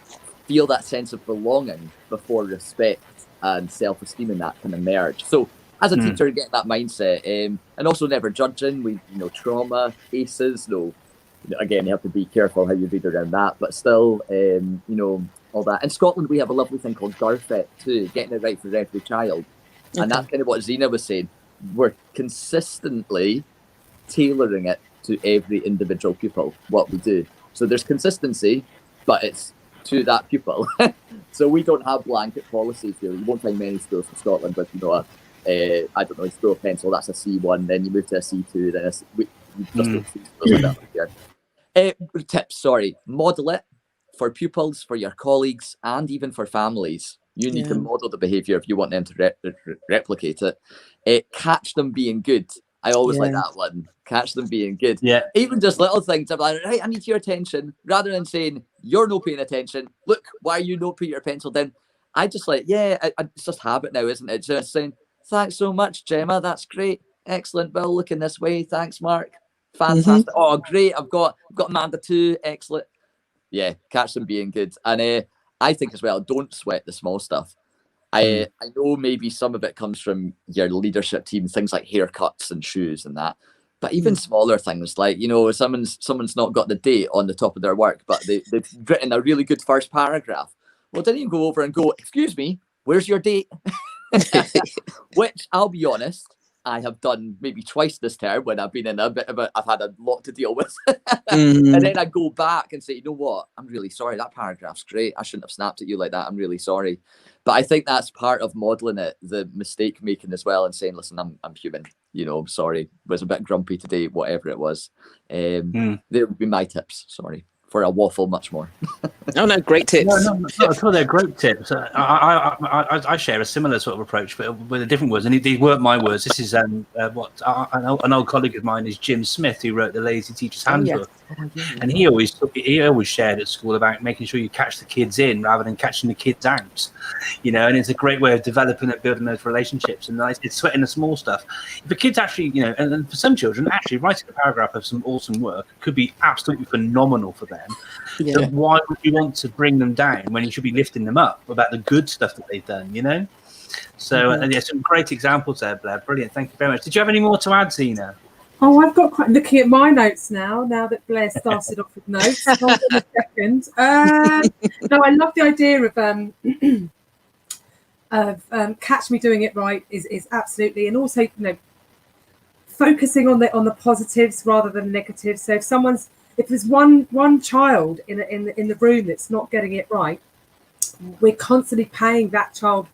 feel that sense of belonging before respect and self-esteem and that can emerge. So as a teacher, get that mindset, and also never judging. We, trauma, ACEs. Again, you have to be careful how you read around that, but still, all that. In Scotland, we have a lovely thing called GARFET too, getting it right for every child, and that's kind of what Zena was saying. We're consistently tailoring it to every individual pupil. What we do, so there's consistency, but it's to that pupil. So we don't have blanket policies here. You won't find many schools in Scotland with I don't know, you throw a pencil, that's a C1, then you move to a C2, then we just don't see schools like that here. Tips, sorry. Model it for pupils, for your colleagues, and even for families. You need to model the behaviour if you want them to replicate it. Catch them being good I always like Yeah. that one. Catch them being good. Yeah. Even just little things. I'm like, right, I need your attention. Rather than saying, you're not paying attention. Look, why are you not putting your pencil down? I just like, it's just habit now, isn't it? Just saying, thanks so much, Gemma. That's great. Excellent, Bill. Looking this way. Thanks, Mark. Fantastic. Oh, great. I've got Amanda too. Excellent. Yeah, catch them being good. And I think as well, don't sweat the small stuff. I know maybe some of it comes from your leadership team, things like haircuts and shoes and that. But even smaller things like, someone's not got the date on the top of their work, but they've written a really good first paragraph. Well, didn't you go over and go, excuse me, where's your date? Which, I'll be honest, I have done maybe twice this term when I've been in I've had a lot to deal with. And then I go back and say, you know what? I'm really sorry. That paragraph's great. I shouldn't have snapped at you like that. I'm really sorry. But I think that's part of modeling it, the mistake making as well, and saying, listen, I'm human. I'm sorry. Was a bit grumpy today, whatever it was. There would be my tips. Sorry for a waffle much more. Oh no, great tips. No, they're great tips. I share a similar sort of approach, but with a different words. And these weren't my words. This is an old colleague of mine is Jim Smith, who wrote the Lazy Teacher's Handbook. And he always shared at school about making sure you catch the kids in rather than catching the kids out. And it's a great way of developing and building those relationships. And it's sweating the small stuff. If a kid's actually, and for some children, actually writing a paragraph of some awesome work could be absolutely phenomenal for them. Yeah. So why would you want to bring them down when you should be lifting them up about the good stuff that they've done, So some great examples there, Blair. Brilliant. Thank you very much. Did you have any more to add, Zena? Oh, I've got looking at my notes now that Blair started off with notes. Hold on a second. No, I love the idea of catch me doing it right is absolutely, and also focusing on the positives rather than negatives. So if there's one child in the room that's not getting it right, we're constantly paying that child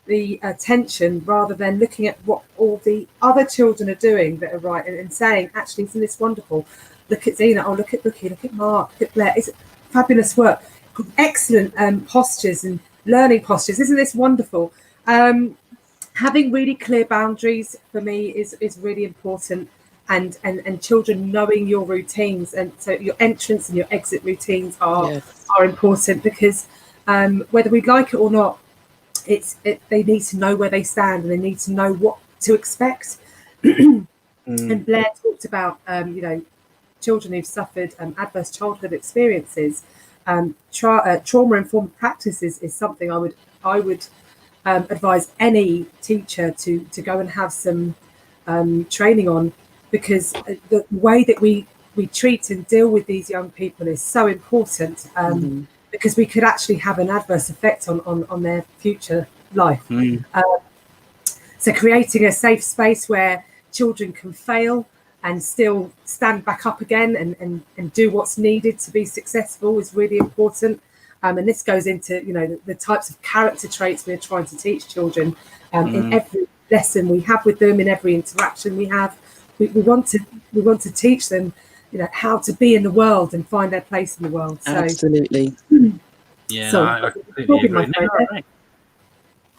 the attention rather than looking at what all the other children are doing that are right and saying, actually, isn't this wonderful? Look at Xena. Oh, look at Bookie. Look at Mark. Look at Blair. It's fabulous work. Excellent postures and learning postures. Isn't this wonderful? Having really clear boundaries for me is really important. And children knowing your routines, and so your entrance and your exit routines are important, because whether we like it or not, they need to know where they stand and they need to know what to expect. And Blair talked about children who've suffered adverse childhood experiences. Trauma-informed practices is something I would advise any teacher to go and have some training on, because the way that we treat and deal with these young people is so important, because we could actually have an adverse effect on their future life. So creating a safe space where children can fail and still stand back up again and do what's needed to be successful is really important. And this goes into the types of character traits we're trying to teach children in every lesson we have with them, in every interaction we have. We want to teach them how to be in the world and find their place in the world. So, absolutely. I completely agree.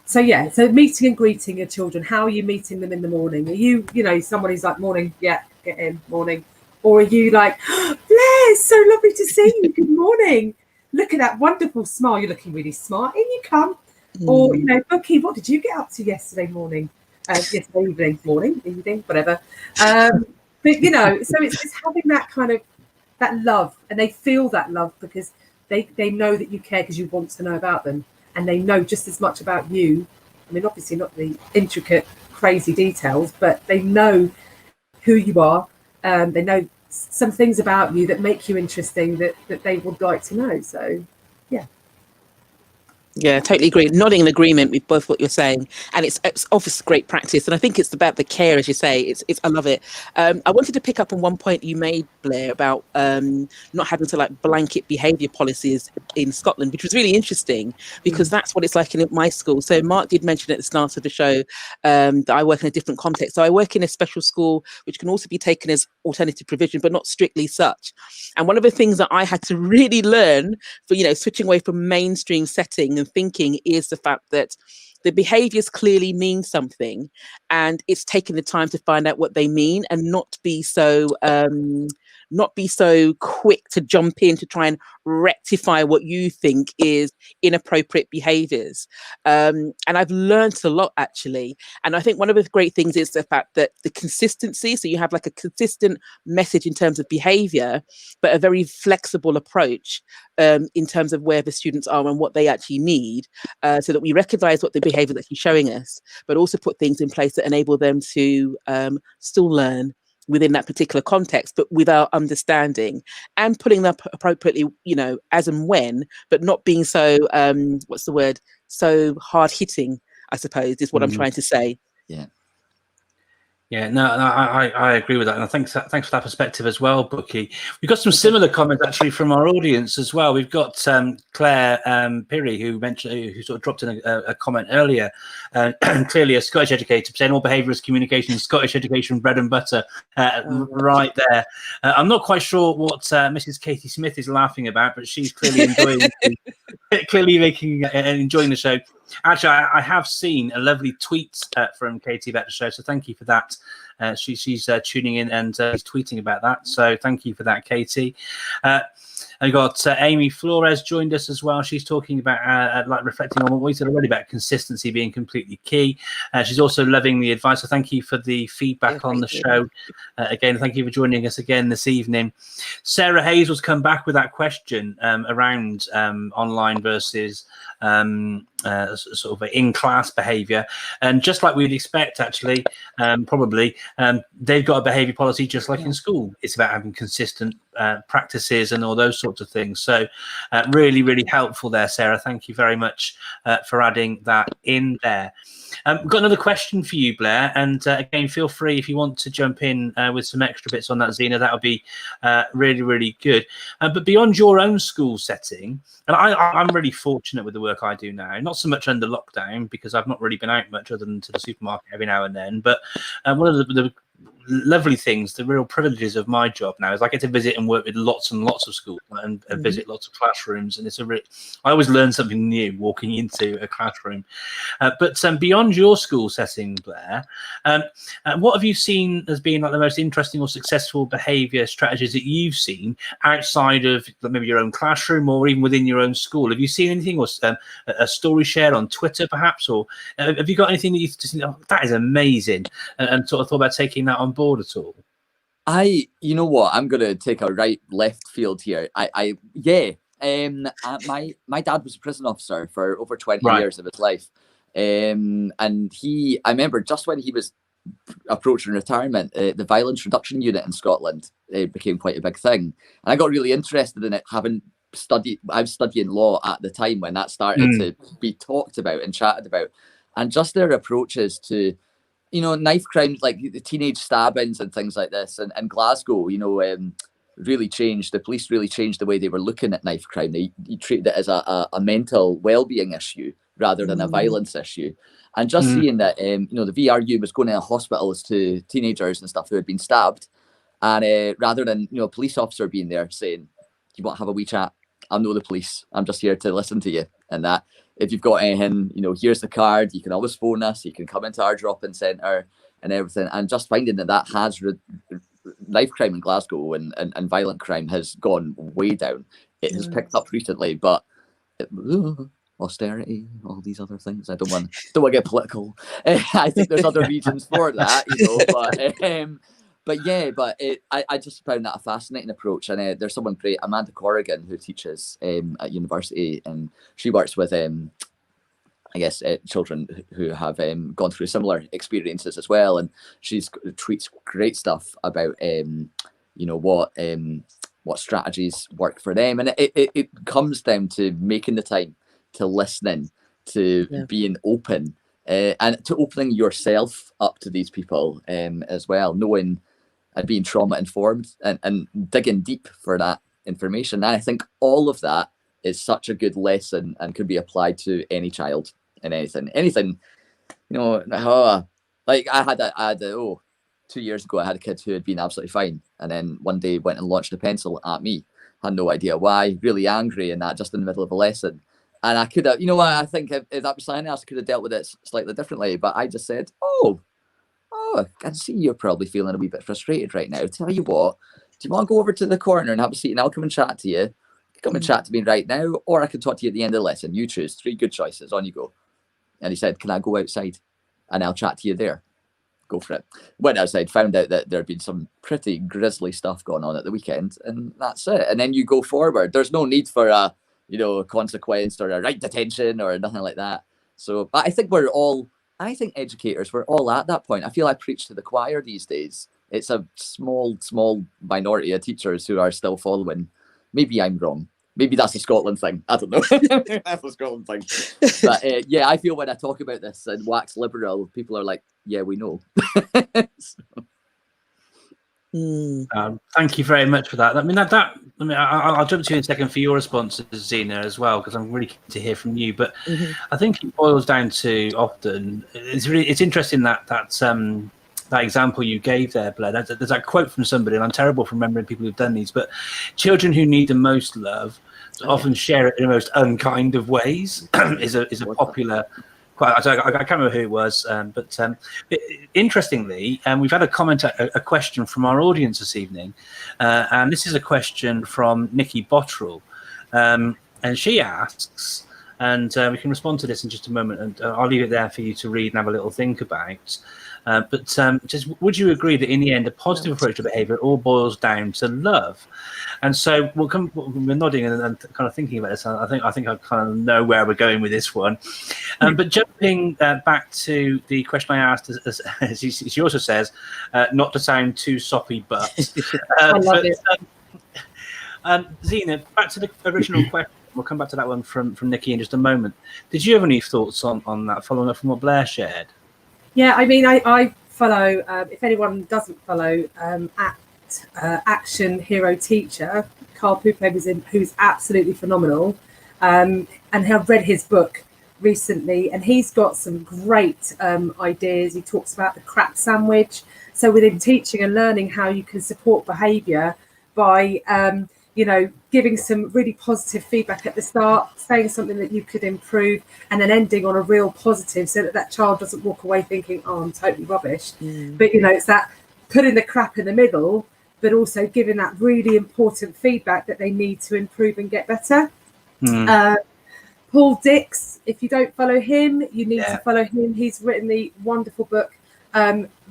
So meeting and greeting your children. How are you meeting them in the morning? Are you someone who's like, morning, yeah, get in, morning, or are you like, Blair, it's so lovely to see you, good morning, look at that wonderful smile, you're looking really smart, in you come. Or Bookie, what did you get up to yesterday morning? Yesterday evening, whatever. But so it's having that kind of that love, and they feel that love because they know that you care, because you want to know about them, and they know just as much about you. I mean, obviously not the intricate, crazy details, but they know who you are. They know some things about you that make you interesting that they would like to know. So, yeah. Yeah, totally agree. Nodding in agreement with both what you're saying, and it's obviously great practice. And I think it's about the care, as you say. It's I love it. I wanted to pick up on one point you made, Blair, about not having to blanket behaviour policies in Scotland, which was really interesting, because that's what it's like in my school. So Mark did mention at the start of the show that I work in a different context. So I work in a special school, which can also be taken as alternative provision, but not strictly such. And one of the things that I had to really learn for switching away from mainstream setting and thinking is the fact that the behaviours clearly mean something, and it's taking the time to find out what they mean and not be so quick to jump in to try and rectify what you think is inappropriate behaviors. And I've learned a lot, actually. And I think one of the great things is the fact that the consistency, so you have like a consistent message in terms of behavior, but a very flexible approach in terms of where the students are and what they actually need, so that we recognize what the behavior is actually showing us, but also put things in place that enable them to still learn within that particular context, but with our understanding and putting them appropriately, as and when, but not being so, so hard hitting, I suppose, is what I'm trying to say. Yeah. Yeah, no, I agree with that, and thanks for that perspective as well, Bookie. We've got some similar comments actually from our audience as well. We've got Claire Pirry, who sort of dropped in a comment earlier, clearly a Scottish educator, saying all behaviour is communication, Scottish education, bread and butter, right there. I'm not quite sure what Mrs. Katie Smith is laughing about, but she's clearly enjoying enjoying the show. Actually, I have seen a lovely tweet from Katie about the show, so thank you for that. She's tuning in and is tweeting about that, so thank you for that, Katie. I got Amy Flores joined us as well. She's talking about like reflecting on what we said already about consistency being completely key. She's also loving the advice, so thank you for the feedback on the show. Again, thank you for joining us again this evening. Sarah Hayes was come back with that question around online versus sort of in-class behaviour, and just like we'd expect, actually, probably they've got a behaviour policy just like in school. It's about having consistent practices and all those sorts of things. So really, really helpful there, Sarah. Thank you very much for adding that in there. We've got another question for you, Blair, and again, feel free if you want to jump in with some extra bits on that, Xena. That would be really, really good. But beyond your own school setting, and I'm really fortunate with the work I do now, not so much under lockdown because I've not really been out much other than to the supermarket every now and then, but one of the lovely things, the real privileges of my job now is I get to visit and work with lots and lots of schools and visit lots of classrooms, and I always learn something new walking into a classroom. But beyond your school setting, Blair, what have you seen as being like the most interesting or successful behaviour strategies that you've seen outside of maybe your own classroom or even within your own school? Have you seen anything, or a story shared on Twitter perhaps, or have you got anything that you just think, oh, that is amazing, and sort of thought about taking that on board at all? You know what, I'm gonna take a right left field here. My dad was a prison officer for over 20 years of his life, and I remember just when he was approaching retirement, the violence reduction unit in Scotland became quite a big thing, and I got really interested in it. I was studying law at the time when that started to be talked about and chatted about, and just their approaches to knife crimes, like the teenage stabbings and things like this, and Glasgow, really changed. The police really changed the way they were looking at knife crime. They treated it as a mental well-being issue rather than a violence issue. And just seeing that, the VRU was going to hospitals to teenagers and stuff who had been stabbed, and rather than a police officer being there saying, "Do you want to have a wee chat? I'm not the police. I'm just here to listen to you," and that. If you've got anything, here's the card. You can always phone us. You can come into our drop-in centre and everything. And just finding that has knife crime in Glasgow and violent crime has gone way down. It has picked up recently, but austerity, all these other things. I don't want to get political. I think there's other reasons for that, I just found that a fascinating approach. And there's someone great, Amanda Corrigan, who teaches at university, and she works with, children who have gone through similar experiences as well. And she tweets great stuff about, what strategies work for them. And it comes down to making the time, to listening, to being open, and to opening yourself up to these people as well, knowing and being trauma informed and digging deep for that information. And I think all of that is such a good lesson and could be applied to any child and anything. Like I had 2 years ago, I had a kid who had been absolutely fine, and then one day went and launched a pencil at me. Had no idea why, really angry, and that just in the middle of a lesson. And I could have, I think if that was something else, I could have dealt with it slightly differently. But I just said, "Oh, oh, I can see you're probably feeling a wee bit frustrated right now. Tell you what, do you want to go over to the corner and have a seat and I'll come and chat to you? Come and chat to me right now, or I can talk to you at the end of the lesson. You choose. 3 good choices. On you go. And he said, can I go outside? And I'll chat to you there. Go for it. Went outside, found out that there had been some pretty grisly stuff going on at the weekend, and that's it. And then you go forward. There's no need for a, a consequence or a right detention or nothing like that. So I think educators, we're all at that point. I feel I preach to the choir these days. It's a small minority of teachers who are still following. Maybe I'm wrong. Maybe that's a Scotland thing. I don't know. That's a Scotland thing. But I feel when I talk about this and wax liberal, people are like, yeah, we know. Thank you very much for that. I'll jump to you in a second for your responses, Zena, as well, because I'm really keen to hear from you. But I think it boils down to often, it's interesting that example you gave there, Blair. There's that quote from somebody, and I'm terrible for remembering people who've done these, but children who need the most love often share it in the most unkind of ways is a popular quote. I can't remember who it was, but interestingly, we've had a question from our audience this evening, and this is a question from Nikki Bottrell, and she asks, and we can respond to this in just a moment, and I'll leave it there for you to read and have a little think about. But just would you agree that in the end, a positive approach to behaviour all boils down to love? And so we're nodding and kind of thinking about this. I think I kind of know where we're going with this one. But jumping back to the question I asked, as she also says, not to sound too soppy, but I love it. Zena, back to the original question. We'll come back to that one from Nikki in just a moment. Did you have any thoughts on that, following up from what Blair shared? Yeah, I mean, I follow, if anyone doesn't follow, at Action Hero Teacher, Carl Poupe, who's absolutely phenomenal. And I've read his book recently, and he's got some great ideas. He talks about the crap sandwich. So within teaching and learning, how you can support behaviour by, giving some really positive feedback at the start, saying something that you could improve, and then ending on a real positive so that child doesn't walk away thinking, oh, I'm totally rubbish. But, it's that putting the crap in the middle, but also giving that really important feedback that they need to improve and get better. Paul Dix, if you don't follow him, you need to follow him. He's written the wonderful book,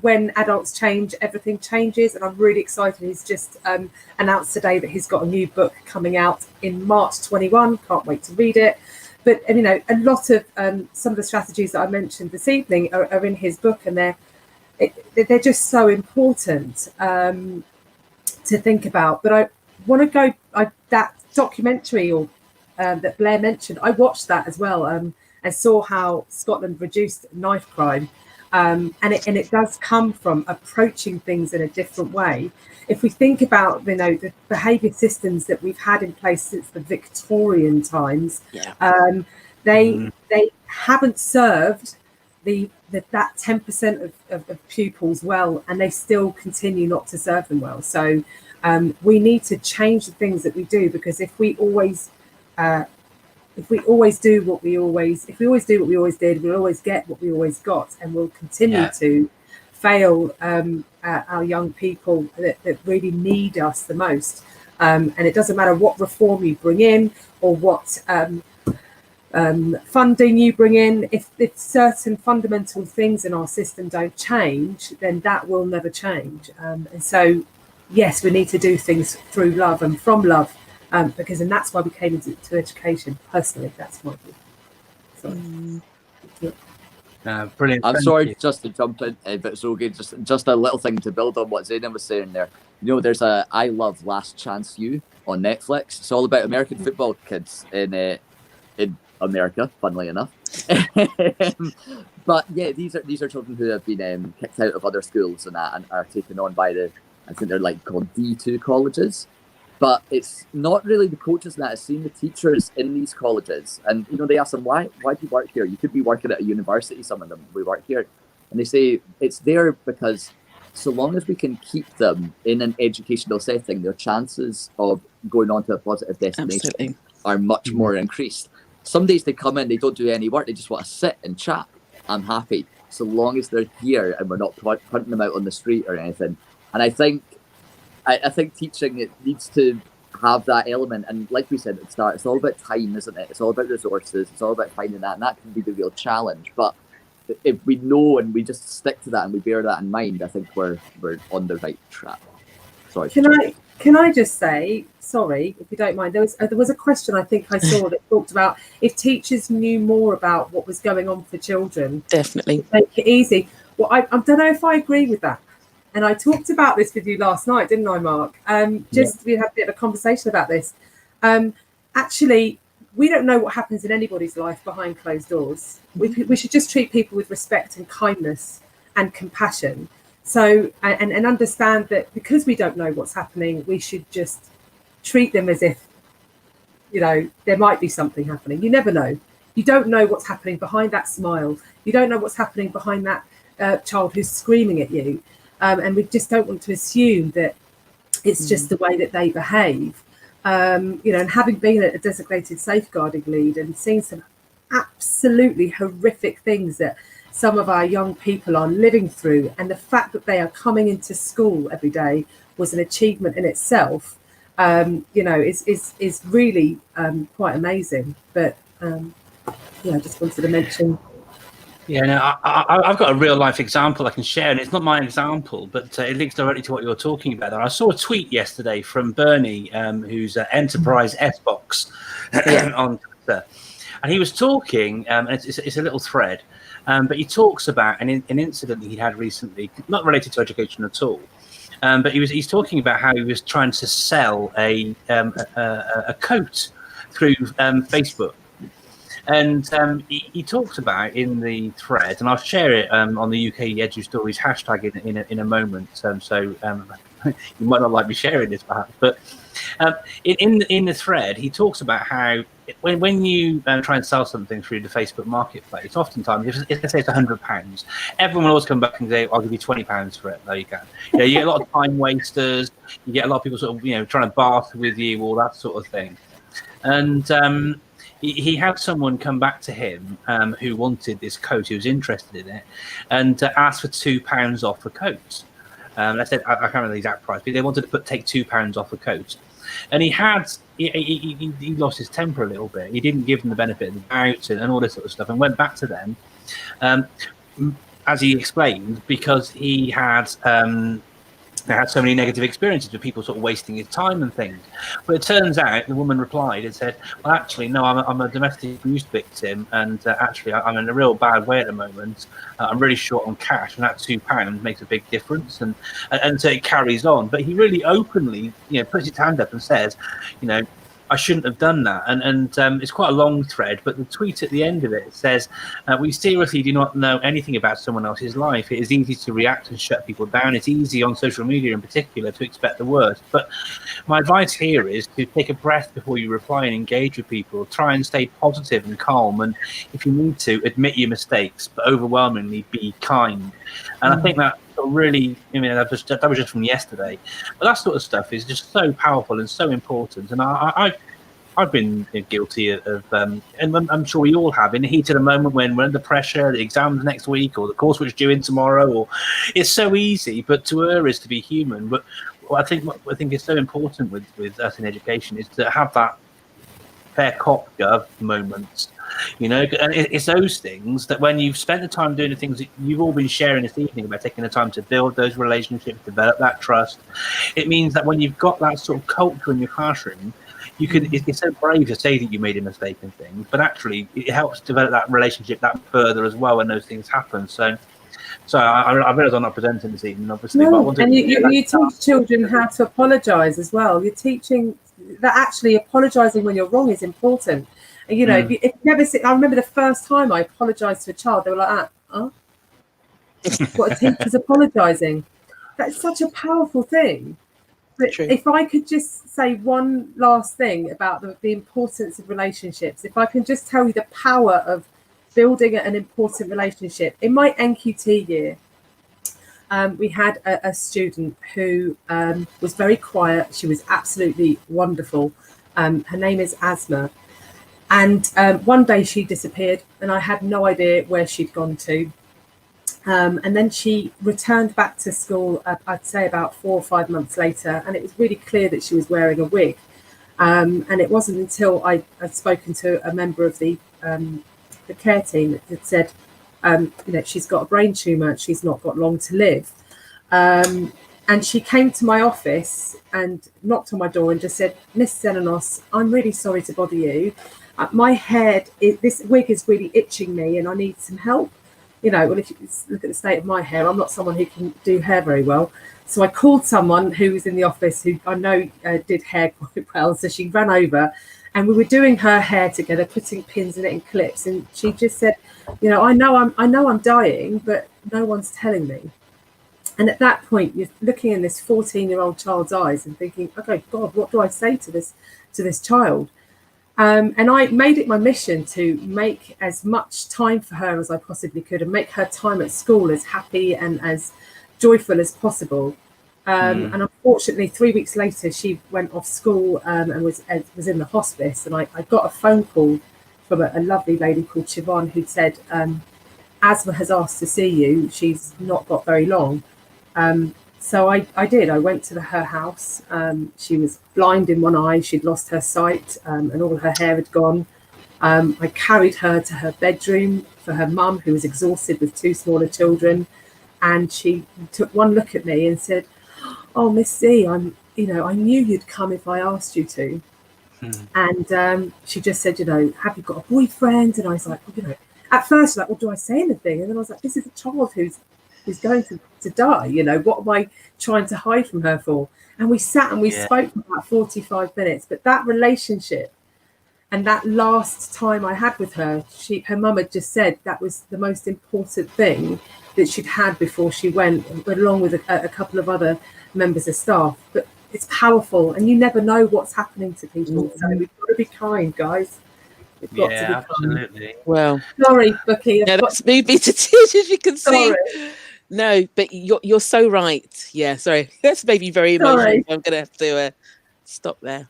When Adults Change, Everything Changes, and I'm really excited. He's just announced today that he's got a new book coming out in March 21. Can't wait to read it. But a lot of some of the strategies that I mentioned this evening are in his book, and they're just so important to think about. But I want to go that documentary that Blair mentioned. I watched that as well, and saw how Scotland reduced knife crime. And it does come from approaching things in a different way. If we think about the behaviour systems that we've had in place since the Victorian times, they haven't served that 10% of pupils well, and they still continue not to serve them well. So we need to change the things that we do, because if we always do what we always did, we'll always get what we always got, and we'll continue to fail our young people that really need us the most. And it doesn't matter what reform you bring in or what funding you bring in. If certain fundamental things in our system don't change, then that will never change. And so, yes, we need to do things through love and from love. And that's why we came into education. Personally, that's my view. Brilliant. I'm sorry just to jump in, but it's okay. Just a little thing to build on what Zena was saying there. There's I love Last Chance U on Netflix. It's all about American football kids in America, funnily enough. But yeah, these are children who have been kicked out of other schools and are taken on by I think they're called D2 colleges. But it's not really the coaches that have seen the teachers in these colleges. And, they ask them, why do you work here? You could be working at a university, some of them, we work here. And they say it's there because so long as we can keep them in an educational setting, their chances of going on to a positive destination are much more increased. Some days they come in, they don't do any work, they just want to sit and chat. I'm happy. so long as they're here and we're not hunting them out on the street or anything. And I think teaching, it needs to have that element. And like we said at the start, it's all about time, isn't it? It's all about resources. It's all about finding that, and that can be the real challenge. But if we know and we just stick to that and we bear that in mind, I think we're on the right track. Sorry. Can I just say, sorry, if you don't mind, there was a question I think I saw that talked about if teachers knew more about what was going on for children. Definitely. Make it easy. Well, I don't know if I agree with that. And I talked about this with you last night, didn't I, Mark? We had a bit of a conversation about this. Actually, we don't know what happens in anybody's life behind closed doors. We should just treat people with respect and kindness and compassion. So, and understand that because we don't know what's happening, we should just treat them as if, there might be something happening. You never know. You don't know what's happening behind that smile. You don't know what's happening behind that child who's screaming at you. And we just don't want to assume that it's just the way that they behave. And having been a designated safeguarding lead and seen some absolutely horrific things that some of our young people are living through, and the fact that they are coming into school every day was an achievement in itself, is really quite amazing. But I just wanted to mention. Yeah, no, I've got a real life example I can share, and it's not my example, but it links directly to what you're talking about there. I saw a tweet yesterday from Bernie, who's Enterprise S-Box on Twitter, and he was talking, it's a little thread, but he talks about an incident that he had recently, not related to education at all, but he's talking about how he was trying to sell a coat through Facebook. And he talks about in the thread, and I'll share it on the UK Edu Stories hashtag in a moment. So you might not like me sharing this, perhaps, but in the thread, he talks about how when you try and sell something through the Facebook Marketplace, oftentimes, if they say it's £100, everyone will always come back and say, "I'll give you £20 for it." There you go. You get a lot of time wasters. You get a lot of people sort of trying to barter with you, all that sort of thing, and. He had someone come back to him who wanted this coat, who was interested in it, and asked for £2 off a coat. I said, I can't remember the exact price, but they wanted to take £2 off a coat. And he lost his temper a little bit. He didn't give them the benefit of the doubt and all this sort of stuff, and went back to them, as he explained, because he had so many negative experiences with people sort of wasting his time and things. But it turns out the woman replied and said, "Well, actually, no, I'm a domestic abuse victim, and actually, I'm in a real bad way at the moment. I'm really short on cash, and that £2 makes a big difference." And so it carries on. But he really openly, puts his hand up and says, I shouldn't have done that. And it's quite a long thread, but the tweet at the end of it says, "We seriously do not know anything about someone else's life. It is easy to react and shut people down. It's easy on social media in particular to expect the worst. But my advice here is to take a breath before you reply and engage with people. Try and stay positive and calm. And if you need to, admit your mistakes, but overwhelmingly be kind." And I think that really, that was just from yesterday, but that sort of stuff is just so powerful and so important. And I've been guilty of, and I'm sure we all have, in the heat of the moment when we're under pressure, the exams next week or the course which is due in tomorrow, or it's so easy. But to err is to be human. But what I think is so important with us in education is to have that fair cop gov moments. And it's those things that when you've spent the time doing the things that you've all been sharing this evening about, taking the time to build those relationships, develop that trust, it means that when you've got that sort of culture in your classroom, it's so brave to say that you made a mistake and things, but actually it helps develop that relationship that further as well when those things happen. So I realise I'm not presenting this evening, obviously. No, but I want to you teach children how to apologise as well. You're teaching that actually apologising when you're wrong is important. And if you never see, I remember the first time I apologised to a child, they were like, "Huh? What, a teacher's apologising?" That's such a powerful thing. But True. If I could just say one last thing about the importance of relationships, if I can just tell you the power of building an important relationship. In my NQT year, we had a student who was very quiet. She was absolutely wonderful. Her name is Asma. And one day she disappeared and I had no idea where she'd gone to. And then she returned back to school, I'd say about 4 or 5 months later, and it was really clear that she was wearing a wig. And it wasn't until I'd spoken to a member of the care team that said, she's got a brain tumour, she's not got long to live. And she came to my office and knocked on my door and just said, "Miss Zenonos, I'm really sorry to bother you. My head, this wig is really itching me and I need some help." Well, if you look at the state of my hair, I'm not someone who can do hair very well. So I called someone who was in the office who I know did hair quite well. So she ran over and we were doing her hair together, putting pins in it and clips. And she just said, I know I'm dying, but no one's telling me. And at that point, you're looking in this 14-year-old child's eyes and thinking, okay, God, what do I say to this child? And I made it my mission to make as much time for her as I possibly could and make her time at school as happy and as joyful as possible. And unfortunately, 3 weeks later, she went off school and was in the hospice. And I got a phone call from a lovely lady called Siobhan who'd said, "Asma has asked to see you. She's not got very long." So I did. I went to her house. She was blind in one eye. She'd lost her sight and all her hair had gone. I carried her to her bedroom for her mum, who was exhausted with 2 smaller children. And she took one look at me and said, "Oh, Miss Z, I knew you'd come if I asked you to." And she just said, "Have you got a boyfriend?" And I was like, at first, like, well, do I say anything? And then I was like, this is a child who's going to die. What am I trying to hide from her for? And we sat and we spoke for about 45 minutes. But that relationship and that last time I had with her, her mum had just said that was the most important thing that she'd had before she went, along with a couple of other members of staff. But it's powerful, and you never know what's happening to people. So we've got to be kind, guys. We've got to be absolutely. kind. Well, sorry, Bucky. That's moved me to tears, as you can see. Sorry. No, but you're so right. Yeah, sorry. That's made me very emotional. Sorry. I'm going to have to stop there.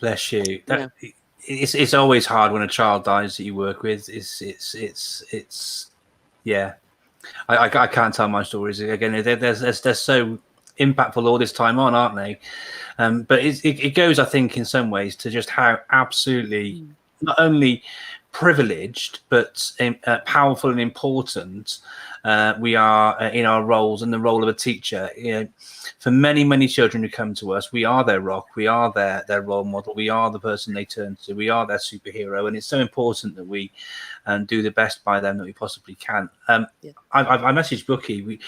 Bless you. It's always hard when a child dies that you work with. It's yeah. I can't tell my stories again. They're so impactful all this time on, aren't they? But it goes, I think, in some ways to just how absolutely not only privileged but powerful and important we are in our roles and the role of a teacher. For many children who come to us, we are their rock, we are their role model, we are the person they turn to, we are their superhero, and it's so important that we do the best by them that we possibly can. I messaged Bookie. We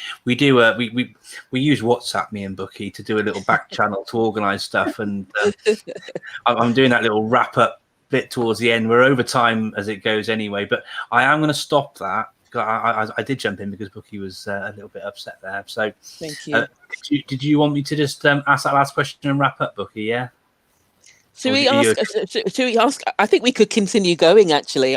use WhatsApp, me and Bookie, to do a little back channel to organise stuff, and I'm doing that little wrap up bit towards the end. We're over time as it goes anyway, but I am going to stop that. I did jump in because Bookie was a little bit upset there. So thank you. Did you want me to just ask that last question and wrap up, Bookie? Yeah. Should we ask? I think we could continue going. Actually,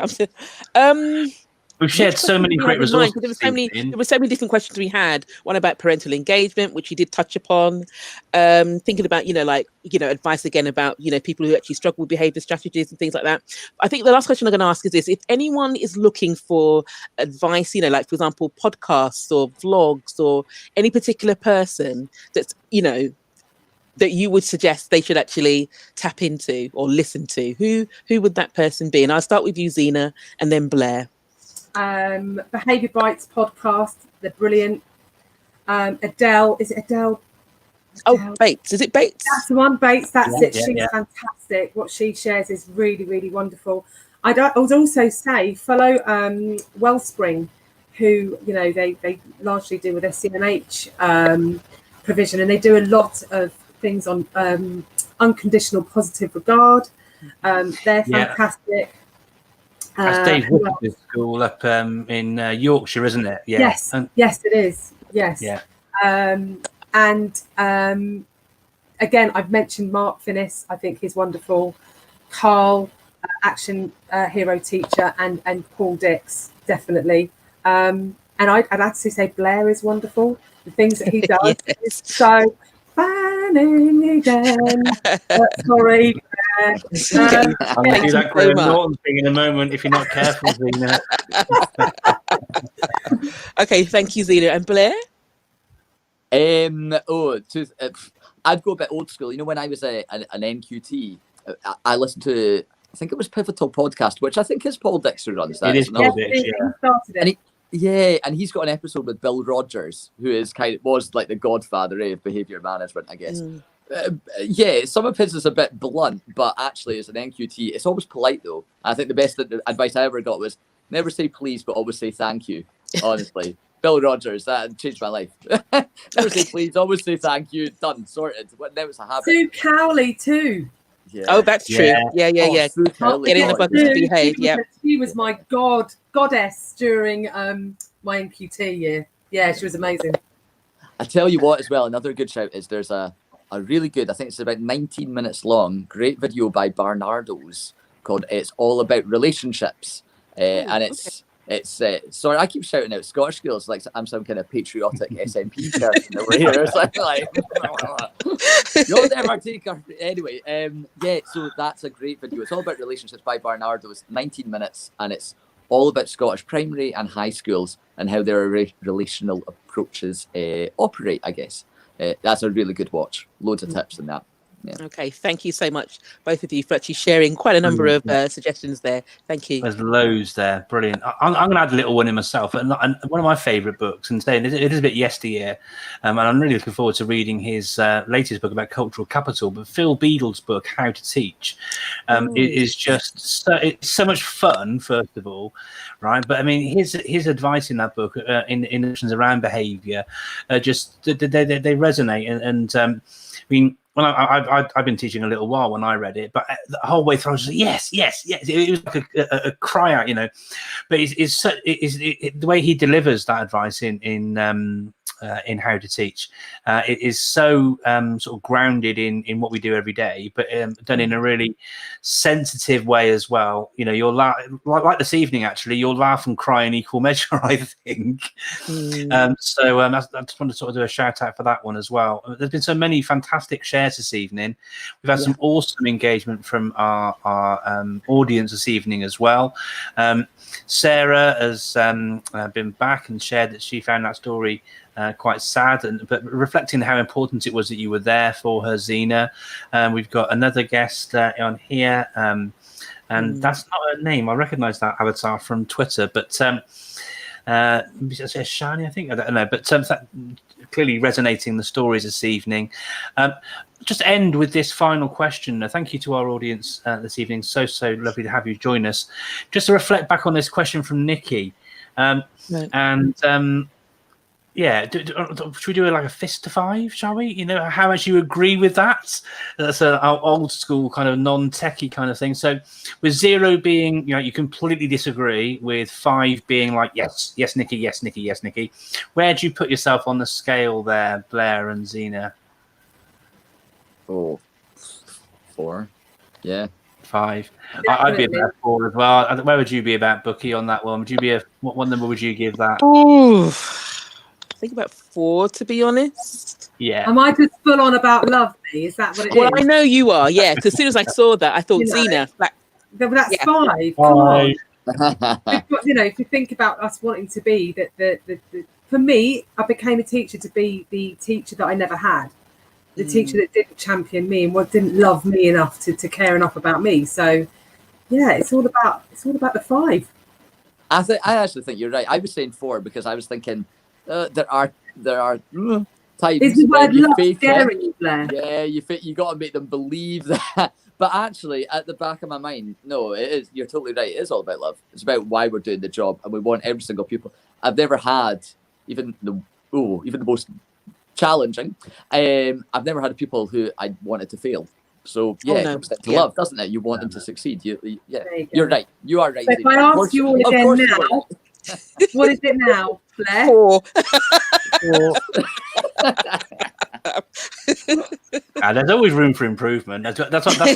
we've shared so many great resources. There were so many different questions we had. One about parental engagement, which you did touch upon. Thinking about, advice again about, people who actually struggle with behaviour strategies and things like that. I think the last question I'm going to ask is this: if anyone is looking for advice, like, for example, podcasts or vlogs or any particular person that's, that you would suggest they should actually tap into or listen to, who would that person be? And I'll start with you, Zena, and then Blair. Behaviour Bites podcast, they're brilliant. Adele, is it Adele? Oh, Bates, is it Bates? That's the one, Bates, that's it. She's fantastic. What she shares is really, really wonderful. I would also say follow Wellspring, who, they largely deal with SCNH provision, and they do a lot of things on unconditional positive regard. They're fantastic. That's Dave Whittaker's school up in Yorkshire, isn't it? Yeah. Yes, yes, it is. Yes. Yeah. And again, I've mentioned Mark Finnis. I think he's wonderful. Carl, action hero teacher, and Paul Dix, definitely. And I'd actually say Blair is wonderful. The things that he does is so funny again. Sorry. I'm going to do that Graham Norton thing in a moment if you're not careful, Zena. Okay, thank you, Zena. And Blair? I'd go a bit old school. You know, when I was an NQT, I listened to, I think it was Pivotal Podcast, which I think is Paul Dixter runs that. It is Paul Dixter, He started it. And he's got an episode with Bill Rogers, who was like the godfather of behaviour management, I guess. Some of his is a bit blunt, but actually as an NQT, it's always polite though. I think the best advice I ever got was never say please, but always say thank you. Honestly. Bill Rogers, that changed my life. Never say please, always say thank you. Done, sorted. Now it's a habit. Sue Cowley too. Yeah. Oh, that's true. Yeah. Sue Cowley, getting the buckets to behave. Yeah. She was my goddess during my NQT year. Yeah, she was amazing. I tell you what, as well, another good shout is there's a really good, I think it's about 19 minutes long, great video by Barnardo's called "It's All About Relationships," and it's sorry, I keep shouting out Scottish skills like I'm some kind of patriotic SNP person over here. It's like you'll never take our... Anyway, so that's a great video. It's all about relationships by Barnardo's, 19 minutes, and it's all about Scottish primary and high schools and how their relational approaches operate, I guess. That's a really good watch. Loads of tips in that. Yeah. Okay, thank you so much, both of you, for actually sharing quite a number of suggestions there. Thank you. There's loads there. Brilliant. I'm going to add a little one in myself. And one of my favourite books, and saying it is a bit yesteryear, and I'm really looking forward to reading his latest book about cultural capital, but Phil Beadle's book, How to Teach. It is just it's so much fun, first of all, right? But I mean, his advice in that book, in notions around behaviour, just they resonate. And I mean, well, I've been teaching a little while when I read it, but the whole way through I was like, yes. It was like a cry out, you know. But it's the way he delivers that advice in How to Teach. It is so sort of grounded in what we do every day, but done in a really sensitive way as well. You know, you'll laugh, like this evening. Actually, you'll laugh and cry in equal measure, I think. I just want to sort of do a shout out for that one as well. There's been so many fantastic shares this evening. We've had some awesome engagement from our audience this evening as well. Sarah has been back and shared that she found that story quite sad, but reflecting how important it was that you were there for her, Xena. We've got another guest on here, and that's not her name. I recognise that avatar from Twitter, but Shani, I think, I don't know, but that clearly resonating the stories this evening. Just end with this final question. Thank you to our audience this evening. So lovely to have you join us. Just to reflect back on this question from Nikki, should we do like a fist to five, shall we? You know, how much you agree with that? That's our old school kind of non-techie kind of thing. So with 0 being, you know, you completely disagree, with 5 being like, yes, Nikki, yes, Nikki, yes, Nikki. Where do you put yourself on the scale there, Blair and Xena? Oh, 4. Yeah. 5. I'd be about 4 as well. Where would you be about, Bookie, on that one? Would you be what number would you give that? Ooh, I think about 4, to be honest. Yeah. Am I just full on about love me? Is that what it is? Well, I know you are, yeah. Because as soon as I saw that, I thought, Xena. That's 5. Come on. You know, if you think about us wanting to be for me, I became a teacher to be the teacher that I never had. The teacher that didn't champion me and didn't love me enough to care enough about me. So, yeah, it's all about the 5. I actually think you're right. I was saying 4 because I was thinking there are times is the word you love fake scary, Blair? Yeah, you got to make them believe that. But actually, at the back of my mind, no, it is. You're totally right. It is all about love. It's about why we're doing the job, and we want every single pupil. I've never had even the most challenging. I've never had people who I wanted to fail. So it comes down to love, doesn't it? You want them to succeed. You're right. You are right. So if I ask you all again now, what is it now, Blair? 4. There's always room for improvement. That's what my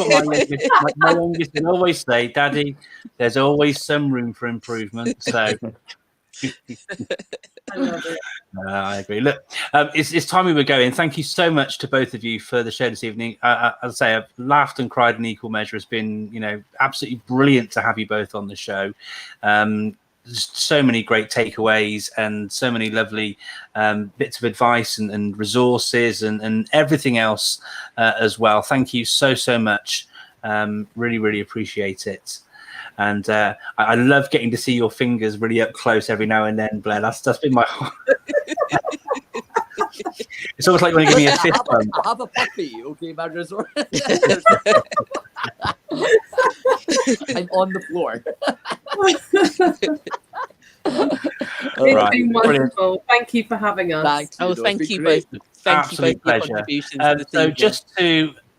youngest will always say, Daddy, there's always some room for improvement. So I love it. I agree. Look, it's time we were going. Thank you so much to both of you for the show this evening. As I say, I've laughed and cried in equal measure. It's been, absolutely brilliant to have you both on the show. just so many great takeaways and so many lovely bits of advice and resources and everything else as well. Thank you so much. Really, really appreciate it. And I love getting to see your fingers really up close every now and then, Blair. That's been my. It's almost like when you give me a fist bump. I have a puppy, okay, my resort. I'm on the floor. It's been wonderful. Thank you for having us. Thank you both. Thank Absolute you both for your pleasure. contributions to the So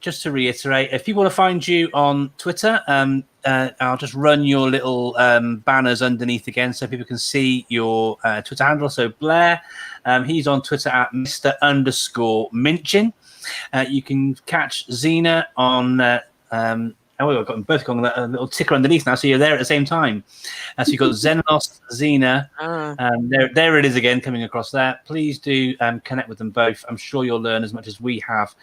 just to reiterate, if people want to find you on Twitter, I'll just run your little banners underneath again so people can see your Twitter handle. So Blair, he's on Twitter at Mr_Minchin. You can catch Xena on I've got them both on a little ticker underneath now, so you're there at the same time. So you've got Zenos, Zena. There it is again, coming across there. Please do connect with them both. I'm sure you'll learn as much as we have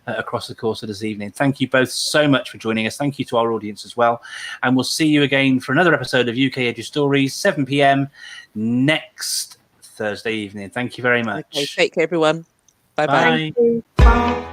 across the course of this evening. Thank you both so much for joining us. Thank you to our audience as well. And we'll see you again for another episode of UK Edge of Stories, 7 p.m. next Thursday evening. Thank you very much. Okay, take care, everyone. Bye-bye. Bye.